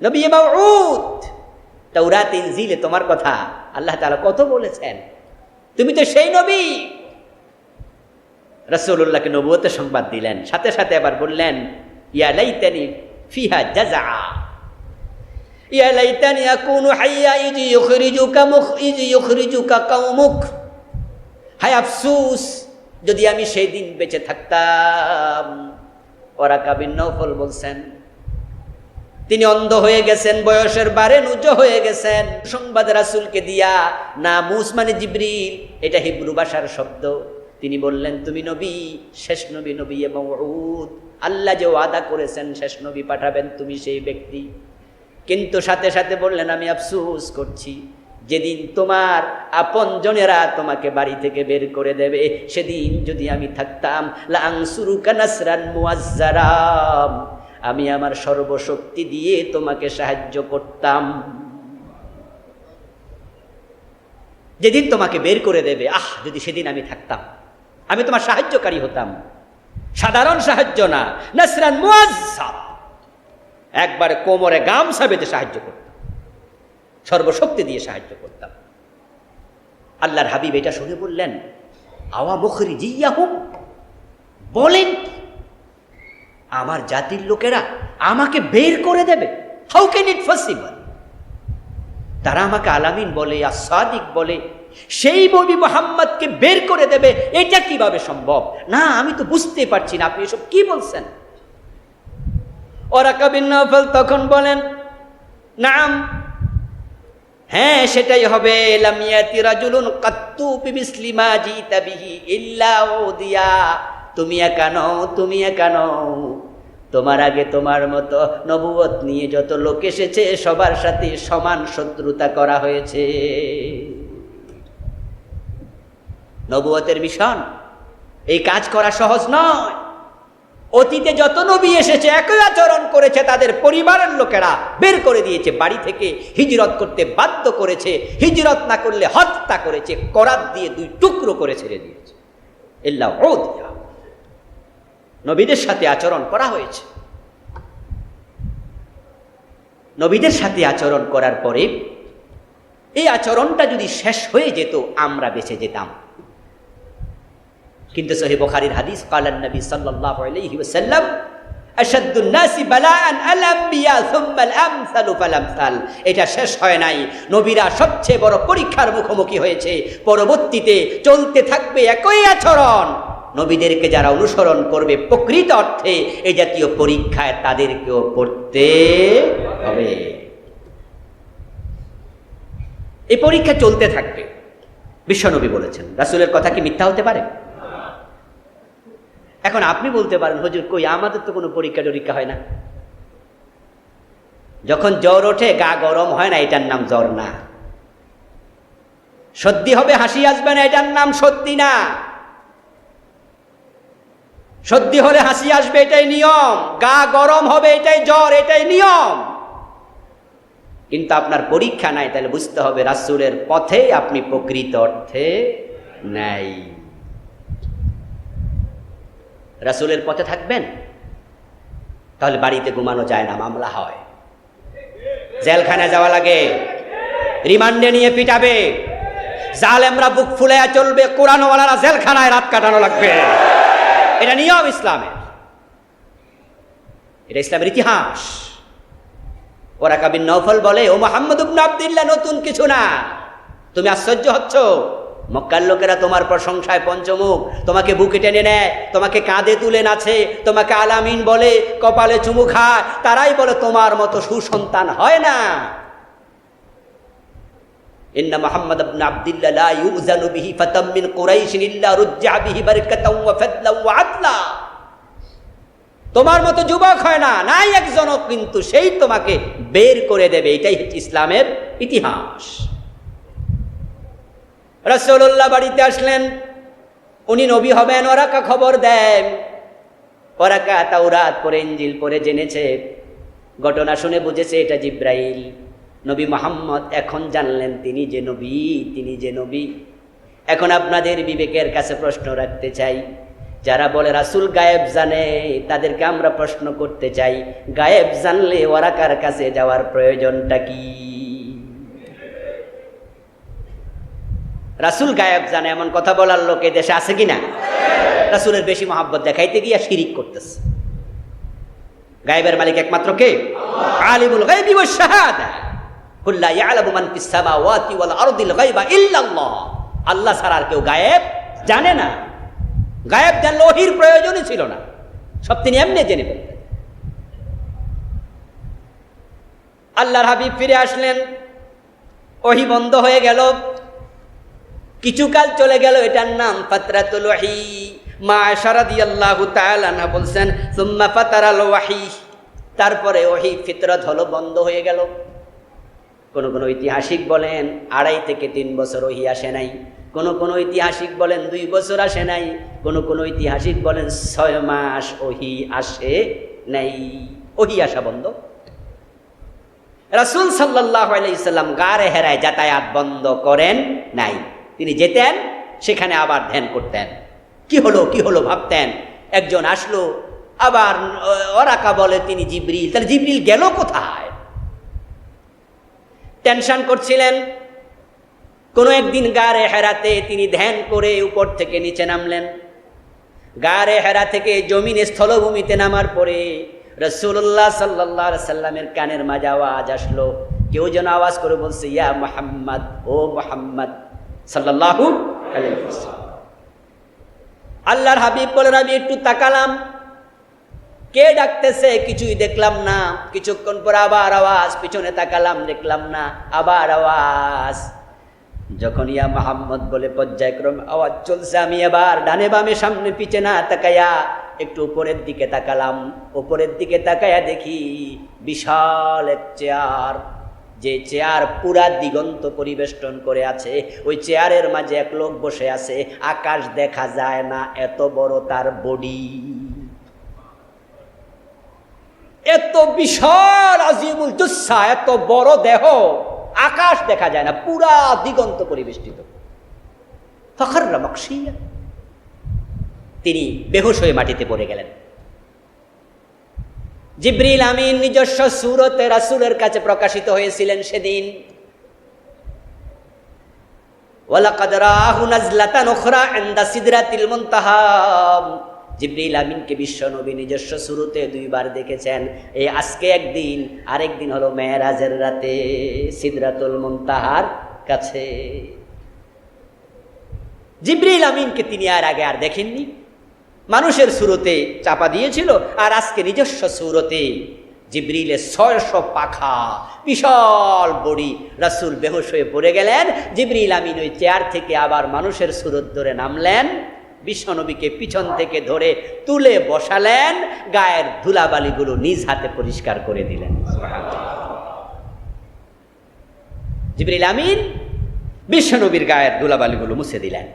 নবী মাউউদ, তাওরাত ইনজিলে তোমার কথা আল্লাহ তাআলা কত বলেছেন, তুমি তো সেই নবী। রাসূলুল্লাহকে নবুয়তের সংবাদ দিলেন, সাথে সাথে আবার বললেন, ইয়া লাইতানি ফিহা জাযা, ইয়া লাইতানি আকুনু হাইয়া ইয ইউখরিজুকা কওমুক। হায় আফসোস, যদি আমি সেই দিন বেঁচে থাকতাম। ওয়ারাকা বিন নাওফাল বলছেন, তিনি অন্ধ হয়ে গেছেন, বয়সের বারে নুজো হয়ে গেছেন। সংবাদ রাসূলকে দিয়া, নামুস মানে জিবরিল, এটা হিব্রু ভাষার শব্দ। তিনি বললেন, তুমি নবী, শেষ নবী, নবী মাউউদ, আল্লাহ যে ওয়াদা করেছেন শেষ নবী পাঠাবেন, তুমি সেই ব্যক্তি। কিন্তু সাথে সাথে বললেন, আমি আফসোস করছি, যেদিন তোমার আপনজনেরা তোমাকে বাড়ি থেকে বের করে দেবে, সেদিন যদি আমি থাকতাম, লা আনসুরুকা নাসরান মুআজ্জারা, আমি আমার সর্বশক্তি দিয়ে তোমাকে সাহায্য করতাম। যেদিন তোমাকে বের করে দেবে, যদি সেদিন আমি থাকতাম, আমি তোমার সাহায্যকারী হতাম। সাধারণ সাহায্য না, নাসরান মুআজ্জার, একবারে কোমরে গামছা বেঁধে সাহায্য করতাম, সর্বশক্তি দিয়ে সাহায্য করতাম। আল্লাহর হাবিব এটা শুনে বললেন, আওয়া মুখরিজিয়াহুম, বলেন আমার জাতির লোকেরা আমাকে বের করে দেবে? How can it possible? তারা আমাকে আলামিন বলে, আস-সাদিক বলে, সেই নবী মুহাম্মদকে বের করে দেবে, এটা কিভাবে সম্ভব? না, আমি তো বুঝতে পারছি না, আপনি এসব কি বলছেন? ওয়ারাকা বিন নাওফাল তখন বলেন, নাম, হ্যাঁ সেটাই হবে। লাম ইয়াতি রাজুলুন কাত্তু বিমিসলি মা জিতা বিহি ইল্লা উদিয়া, তুমি একা নও, তুমি একা নও, তোমার আগে তোমার মতো নবুয়ত নিয়ে যত লোক এসেছে সবার সাথে সমান শত্রুতা করা হয়েছে। নবুয়তের মিশন, এই কাজ করা সহজ নয়। অতীতে যত নবী এসেছে একই আচরণ করেছে, তাদের পরিবারের লোকেরা বের করে দিয়েছে, বাড়ি থেকে হিজরত করতে বাধ্য করেছে, হিজরত না করলে হত্যা করেছে, করাত দিয়ে 2 টুকরো করে ছেড়ে দিয়েছে। ইল্লা উদিয়া, নবীদের সাথে আচরণ করা হয়েছে। নবীদের সাথে আচরণ করার পরে এই আচরণটা যদি শেষ হয়ে যেত, আমরা বেঁচে যেতাম। কিন্তু সহিহ বুখারীর হাদিস, কালান নবী সাল্লাল্লাহু আলাইহি ওয়াসাল্লাম, আশাদ্দুন নাসি বালাআন আল আম্বিয়া সুম্মা আল আমসালু ফাল আমসাল। এটা শেষ হয় নাই, নবীরা সবচেয়ে বড় পরীক্ষার মুখোমুখি হয়েছে। পরবর্তীতে চলতে থাকবে একই আচরণ। নবীদেরকে যারা অনুসরণ করবে, প্রকৃত অর্থে এই জাতীয় পরীক্ষায় তাদেরকেও পড়তে হবে। এই পরীক্ষা চলতে থাকবে, বিশ্বনবী বলেছেন। রাসূলের কথা কি মিথ্যা হতে পারে? এখন আপনি বলতে পারেন, হুজুর কই আমাদের তো কোনো পরীক্ষা টরীক্ষা হয় না। যখন জ্বর ওঠে গা গরম হয় না, এটার নাম জ্বর না। সর্দি হবে হাসি আসবে না, এটার নাম সর্দি না। সর্দি হলে হাসি আসবে, এটাই নিয়ম। গা গরম হবে, এটাই জ্বর, এটাই নিয়ম। কিন্তু আপনার পরীক্ষা নাই, তাহলে বুঝতে হবে রাসূলের পথে আপনি প্রকৃত অর্থে নাই। রাসূলের পথে থাকবেন, তাহলে বাড়িতে ঘুমানো যায় না, মামলা হয়, জেলখানায় যাওয়া লাগে, রিমান্ডে নিয়ে পিটাবে, জালেমরা বুক ফুলাইয়া চলবে, কোরআনওয়ালারা জেলখানায় রাত কাটানো লাগবে। এটা নিয়ম ইসলামের, এটা ইসলামের ইতিহাস। ওরাকা বিন নওফল বলে, ও মুহাম্মদ ইবনে আব্দুল্লাহ, নতুন কিছু না, তুমি আশ্চর্য হচ্ছ। মক্কার লোকেরা তোমার প্রশংসায় পঞ্চমুখ, তোমাকে বুকে টেনে নেয়, তোমাকে কাঁধে তুলে নাচে, তোমাকে আলামিন বলে, কপালে চুমু খায়, তারাই বলে তোমার মতো সুসন্তান হয় না। ইন্না মুহাম্মদ ইবনে আব্দুল্লাহ লা ইউযানু বিহি ফাতাম মিন কুরাইশিন ইল্লা রুজ্জা বিহি বারাকাতাও ওয়া ফাদলা ওয়া আদলা। তোমার মতো যুবক হয় না, নাই একজনও, কিন্তু সেই তোমাকে বের করে দেবে। এটাই হচ্ছে ইসলামের ইতিহাস। রাসূলুল্লাহ বাড়িতে আসলেন, উনি নবী হবেন, ওরাকা খবর দেন। ওরাকা তাওরাত পড়ে, ইনজিল পড়ে জেনেছে, ঘটনা শুনে বুঝেছে এটা জিব্রাইল। নবী মুহাম্মদ এখন জানলেন তিনি যে নবী, তিনি যে নবী। এখন আপনাদের বিবেকের কাছে প্রশ্ন রাখতে চাই, যারা বলে রাসূল গায়েব জানে, তাদেরকে আমরা প্রশ্ন করতে চাই, গায়েব জানলে ওরাকার কাছে যাওয়ার প্রয়োজনটা কি? রাসূল গায়েব জানে এমন কথা বলার লোক এই দেশে আছে কিনা? রাসূলের বেশি মহব্বত দেখাইতে গিয়া শিরিক করতেছে। গায়েবের মালিক একমাত্র কে? আলিমুল গায়বি ওয়াশ শাহাদা। কুল লা ইয়ালামু মান ফিস সামাওয়াতি ওয়াল আরদিল গায়বা ইল্লাল্লাহ। আল্লাহ ছাড়া আর কেউ গায়েব জানে না। গায়েব জানলে ওহির প্রয়োজনই ছিল না, সব তিনি এমনি জেনে ফেলতেন। আল্লাহর হাবিব ফিরে আসলেন, ওহি বন্ধ হয়ে গেল, কিছুকাল চলে গেল, এটার নাম ফাতরাতুল ওয়াহি। মা আয়েশা রাদিয়াল্লাহু তাআলা আনহা বলছেন, সুম্মা ফাতারাল ওয়াহি, তারপরে ওহি ফিতরত হলো, বন্ধ হয়ে গেল। কোন কোন ঐতিহাসিক বলেন 2.5 থেকে 3 বছর ওহি আসে নাই, কোন কোন ঐতিহাসিক বলেন 2 বছর আসে নাই, কোন কোন ঐতিহাসিক বলেন 6 মাস ওহি আসে নাই। ওহি আসা বন্ধ। রাসূল সাল্লাল্লাহু আলাইহি সাল্লাম গারে হেরায় যাতায়াত বন্ধ করেন নাই। তিনি যেতেন, সেখানে আবার ধ্যান করতেন, কি হলো কি হলো ভাবতেন। একজন আসলো, আবার ওরাকা বলে তিনি জিবরিল, তাহলে জিবরিল গেল কোথায়? টেনশন করছিলেন। কোনো একদিন গারে হেরাতে তিনি ধ্যান করে উপর থেকে নিচে নামলেন। গারে হেরা থেকে জমিনে স্থলভূমিতে নামার পরে রাসূলুল্লাহ সাল্লাল্লাহু আলাইহি সাল্লামের কানের মাঝে আওয়াজ আসলো, কেউ যেন আওয়াজ করে বলছে, ইয়া মুহাম্মদ, ও মুহাম্মদ সাল্লাল্লাহু আলাইহি ওয়াসাল্লাম। আল্লাহর হাবিব বলেন, আমি একটু তাকালাম, কে ডাকতেছে কিছুই দেখলাম না। কিছুক্ষণ পর আবার আওয়াজ, পিছনে তাকালাম, দেখলাম না, আবার আওয়াজ। যখন ইয়া মুহাম্মদ বলে পর্যায়ক্রমে আওয়াজ চলছে, আমি এবার ডানে বামে সামনে পিছে না তাকায়া একটু উপরের দিকে তাকালাম। উপরের দিকে তাকায়া দেখি বিশাল এক চেয়ার, যে চেয়ার পুরা দিগন্ত পরিবেষ্টন করে আছে। ওই চেয়ারের মাঝে এক লোক বসে আছে, আকাশ দেখা যায় না, এত বড় তার বডি, এত বিশাল আজিমুল জুসসা, এত বড় দেহ, আকাশ দেখা যায় না, পুরা দিগন্ত পরিবেষ্টিত। ফাখাররা মাকশিয়া, তিনি বেহুশ হয়ে মাটিতে পড়ে গেলেন। জিবরিল আমিন নিজস্ব সূরতে রাসূলের কাছে প্রকাশিত হয়েছিলেন সেদিন। ওয়ালাকাদ রাআহু নাজলাতান উখরা ইনদা সিদরাতিল মুনতাহা। জিবরিল আমিনকে বিশ্বনবী নিজস্ব সূরতে 2 বার দেখেছেন। এই আজকে একদিন, আরেকদিন হলো মেরাজের রাতে সিদরাতুল মুনতাহার কাছে। জিবরিল আমিনকে তিনি আর আগে আর দেখেননি, মানুষের সূরতে চাপা দিয়েছিল, আর আজকে নিজস্ব সূরতে জিবরিলের 600 পাখা, বিশাল বডি। রাসূল বেহুশ হয়ে পড়ে গেলেন। জিবরিল আমিন ওই চেয়ার থেকে আবার মানুষের সূরত ধরে নামলেন, বিশ্বনবীকে পিছন থেকে ধরে তুলে বসালেন, গায়ের ধুলাবালিগুলো নিজ হাতে পরিষ্কার করে দিলেন। জিবরিল আমিন বিশ্বনবীর গায়ের ধুলাবালিগুলো মুছে দিলেন।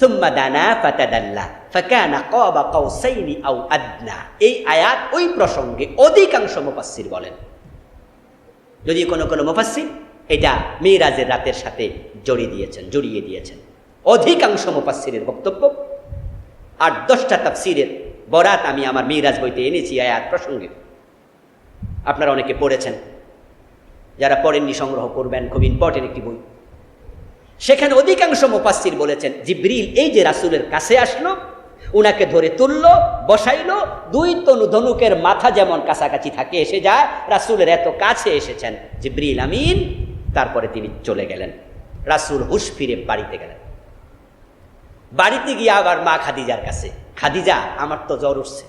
সুম্মা দানা ফাতাদাল্লা ফাকানা কাবা কাউসাইনি আও আদনা। এই আয়াত ওই প্রসঙ্গে অধিকাংশ মুফাসসির বলেন, যদি কোনো মুফাসসির এটা মিরাজের রাতের সাথে জড়িয়ে দিয়েছেন। অধিকাংশ মুফাসসিরের বক্তব্য, 8-10টা তাফসীরের বরাত আমি আমার মিরাজ বইতে এনেছি আয়াত প্রসঙ্গে। আপনারা অনেকে পড়েছেন, যারা পড়েননি সংগ্রহ করবেন, খুব ইম্পর্টেন্ট একটি বই। সেখানে অধিকাংশ মুফাসসির বলেছেন জিবরিল এই যে রাসূলের কাছে আসলো, উনাকে ধরে তুললো, বসাইলো, 2 তনু ধনুকের মাথা যেমন কাছাকাছি থাকে এসে যায়, রাসূলের এত কাছে এসেছেন জিবরিল আমিন। তারপরে তিনি চলে গেলেন, রাসূল হুঁশ ফিরে বাড়িতে গেলেন। বাড়িতে গিয়ে আবার মা খাদিজার কাছে, খাদিজা আমার তো জ্বর উঠছে,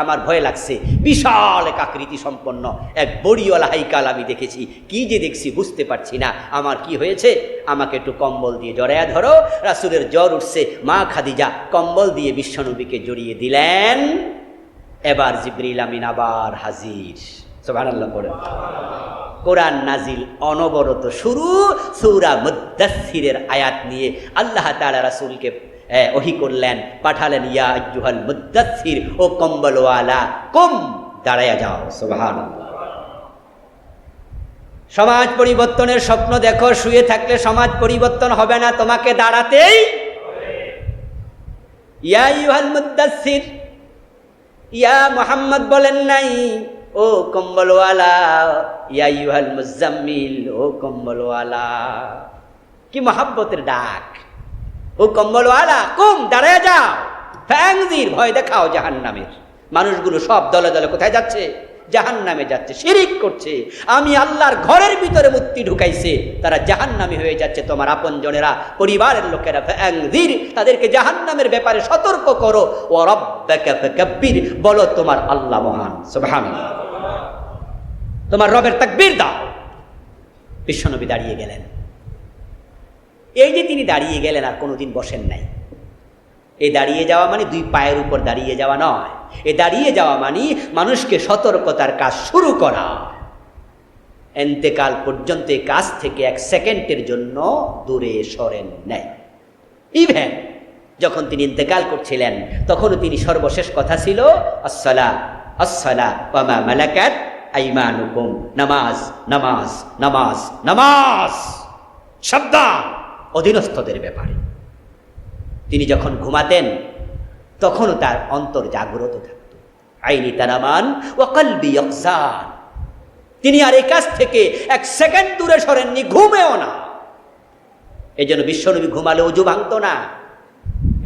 আমার ভয় লাগছে, বিশাল এক আকৃতি সম্পন্ন এক বড়িওয়ালা হাইকাল আমি দেখেছি, কি যে দেখছি বুঝতে পারছি না, আমার কি হয়েছে, আমাকে একটু কম্বল দিয়ে জড়ায়া ধরো। রাসূলের জ্বর উঠছে, মা খাদিজা কম্বল দিয়ে বিশ্বনবীকে জড়িয়ে দিলেন। এবার জিবরিল আমিন আবার হাজির। সুবহানাল্লাহ পড়েন। কোরআন নাজিল অনবরত শুরু। সূরা মুদ্দাসসিরের আয়াত নিয়ে আল্লাহ তাআলা রাসূলকে ওহী করলেন, পাঠালেন, ইয়া আইয়ুহাল মুদ্দাসসির, ও কম্বলওয়ালা, কুম, দাঁড়ায়া যাও। সুবহানাল্লাহ। সমাজ পরিবর্তনের স্বপ্ন দেখো, শুয়ে থাকলে সমাজ পরিবর্তন হবে না, তোমাকে দাঁড়াতেই হবে। ইয়া আইয়ুহাল মুদ্দাসসির, ইয়া মুহাম্মদ বলেন নাই, ও কম্বলওয়ালা, ইয়া আইয়ুহাল মুজাম্মিল, ও কম্বলওয়ালা। কি মহব্বতের ডাক! ও কম্বলওয়ালা, কুম, দাঁড়ায় যাও, ফাংজির, ভয় দেখাও জাহান্নামের। মানুষগুলো সব দলে দলে কোথায় যাচ্ছে? জাহান্নামে যাচ্ছে, শিরিক করছে। আমি আল্লাহর ঘরের ভিতরে মূর্তি ঢুকাইছে, তারা জাহান্নামী হয়ে যাচ্ছে। তোমার আপনজনেরা, পরিবারের লোকেরা, ফাংজির, তাদেরকে জাহান্নামের ব্যাপারে সতর্ক করো। ওয়া রাব্বাকা ফাকাব্বির, বলো তোমার আল্লাহ মহান। সুবহানাল্লাহ। তোমার রবের তাকবীর দাও। বিশ্বনবী দাঁড়িয়ে গেলেন। এই যে তিনি দাঁড়িয়ে গেলেন, আর কোনোদিন বসেন নাই। এই দাঁড়িয়ে যাওয়া মানে 2 পায়ের উপর দাঁড়িয়ে যাওয়া নয়। এ দাঁড়িয়ে যাওয়া মানে মানুষকে সতর্কতার কাজ শুরু করা। ইন্তেকাল পর্যন্ত এই কাজ থেকে 1 সেকেন্ডের জন্য দূরে সরেন নাই। ইভেন যখন তিনি ইন্তেকাল করছিলেন, তখনও তিনি সর্বশেষ কথা ছিল আসসালা আসসালা ওয়া মা মালাকাত আইমানুকুম, নামাজ নামাজ নামাজ নামাজ। সাবধান অধীনস্থদের ব্যাপারে। তিনি যখন ঘুমাতেন তখনও তার অন্তর জাগ্রত থাকত। আইনি তারামান ওয়া কলবি ইয়াকজান। তিনি আর এই কাজ থেকে 1 সেকেন্ড দূরে সরেননি, ঘুমেও না। এই জন্য বিশ্বনবী ঘুমালে ওযু ভাঙত না।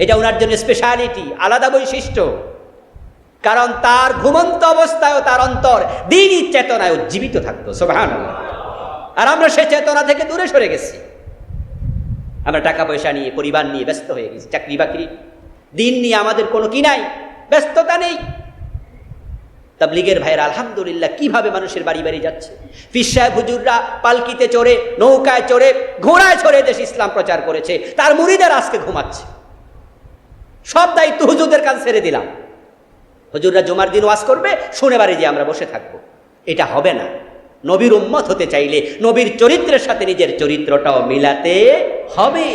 এটা ওনার জন্য স্পেশালিটি, আলাদা বৈশিষ্ট্য। কারণ তার ঘুমন্ত অবস্থায়ও তার অন্তর দ্বীনি চেতনায় উজ্জীবিত থাকতো। সুবহানাল্লাহ। আর আমরা সে চেতনা থেকে দূরে সরে গেছি। আমরা টাকা পয়সা নিয়ে, পরিবার নিয়ে ব্যস্ত হয়ে গেছি, চাকরি বাকরি, দিন নিয়ে আমাদের কোনো কি নাই, ব্যস্ততা নেই। তাবলীগের ভাইয়েরা আলহামদুলিল্লাহ কিভাবে মানুষের বাড়ি বাড়ি যাচ্ছে। পীর সাহেব হুজুররা পালকিতে চড়ে, নৌকায় চড়ে, ঘোড়ায় চড়ে দেশ ইসলাম প্রচার করেছে। তার মুরিদের আজকে ঘুমাচ্ছে। সব দায়িত্ব হুজুরদের কাছে ছেড়ে দিলাম। হুজুররা জুমার দিন ওয়াজ করবে, শুনে বাড়ি যে আমরা বসে থাকবো। এটা হবে না। নবীর উম্মত হতে চাইলে নবীর চরিত্রের সাথে নিজের চরিত্রটাও মিলাতে হবে।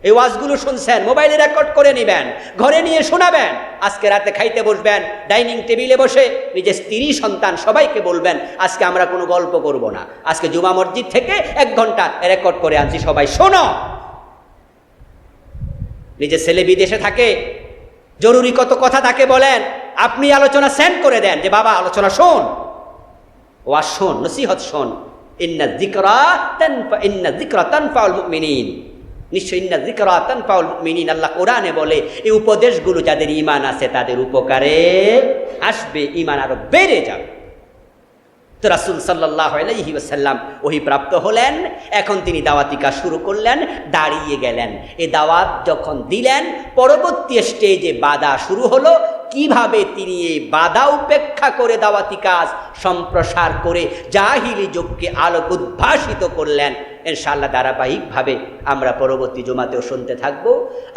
এই ওয়াজগুলো শুনছেন, মোবাইলে রেকর্ড করে নেবেন, ঘরে নিয়ে শোনাবেন। আজকে রাতে খাইতে বসবেন, ডাইনিং টেবিলে বসে নিজের স্ত্রী, সন্তান সবাইকে বলবেন, আজকে আমরা কোনো গল্প করব না, আজকে জুমা মসজিদ থেকে 1 ঘন্টা রেকর্ড করে আনছি, সবাই শোনো। নিজের ছেলে বিদেশে থাকে, জরুরি কত কথা তাকে বলেন, আপনি আলোচনা সেন্ড করে দেন যে বাবা আলোচনা শোন, ওয়াজ শোন, নসিহত শোন। ইন্না যিকরা তানফাউল মুমিনিন, নিশ্চয় ইন্না যিকরা তানফাউল মুমিনিন, আল্লাহ কোরআনে বলে এই উপদেশগুলো যাদের ঈমান আছে তাদের উপকারে আসবে, ঈমান আরো বেড়ে যাবে। তো রাসূল সাল্লাল্লাহু আলাইহি ওয়াসাল্লাম ওহী প্রাপ্ত হলেন। এখন তিনি দাওয়াতি কাজ শুরু করলেন, দাঁড়িয়ে গেলেন। এই দাওয়াত যখন দিলেন, পরবর্তী স্টেজে বাধা শুরু হলো। কিভাবে তিনি এই বাধা উপেক্ষা করে দাওয়াতি কাজ সম্প্রসার করে জাহিলি যুগকে আলোক উদ্ভাসিত করলেন, ইনশাআল্লাহ ধারাবাহিকভাবে আমরা পরবর্তী জুমাতেও শুনতে থাকব।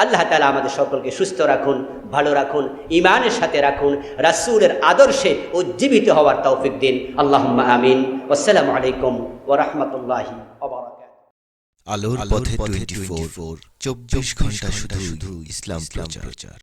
আল্লাহ তাআলা আমাদের সকলকে সুস্থ রাখুন, ভালো রাখুন, ঈমানের সাথে রাখুন, রাসূলের আদর্শে উজ্জীবিত হওয়ার তৌফিক দিন। আল্লাহুম্মা আমিন। আসসালামু আলাইকুম ওয়া রাহমাতুল্লাহি ওয়া বারাকাতুহু। আলোর পথে 24 24 ঘন্টা শুধু ইসলাম প্রচার।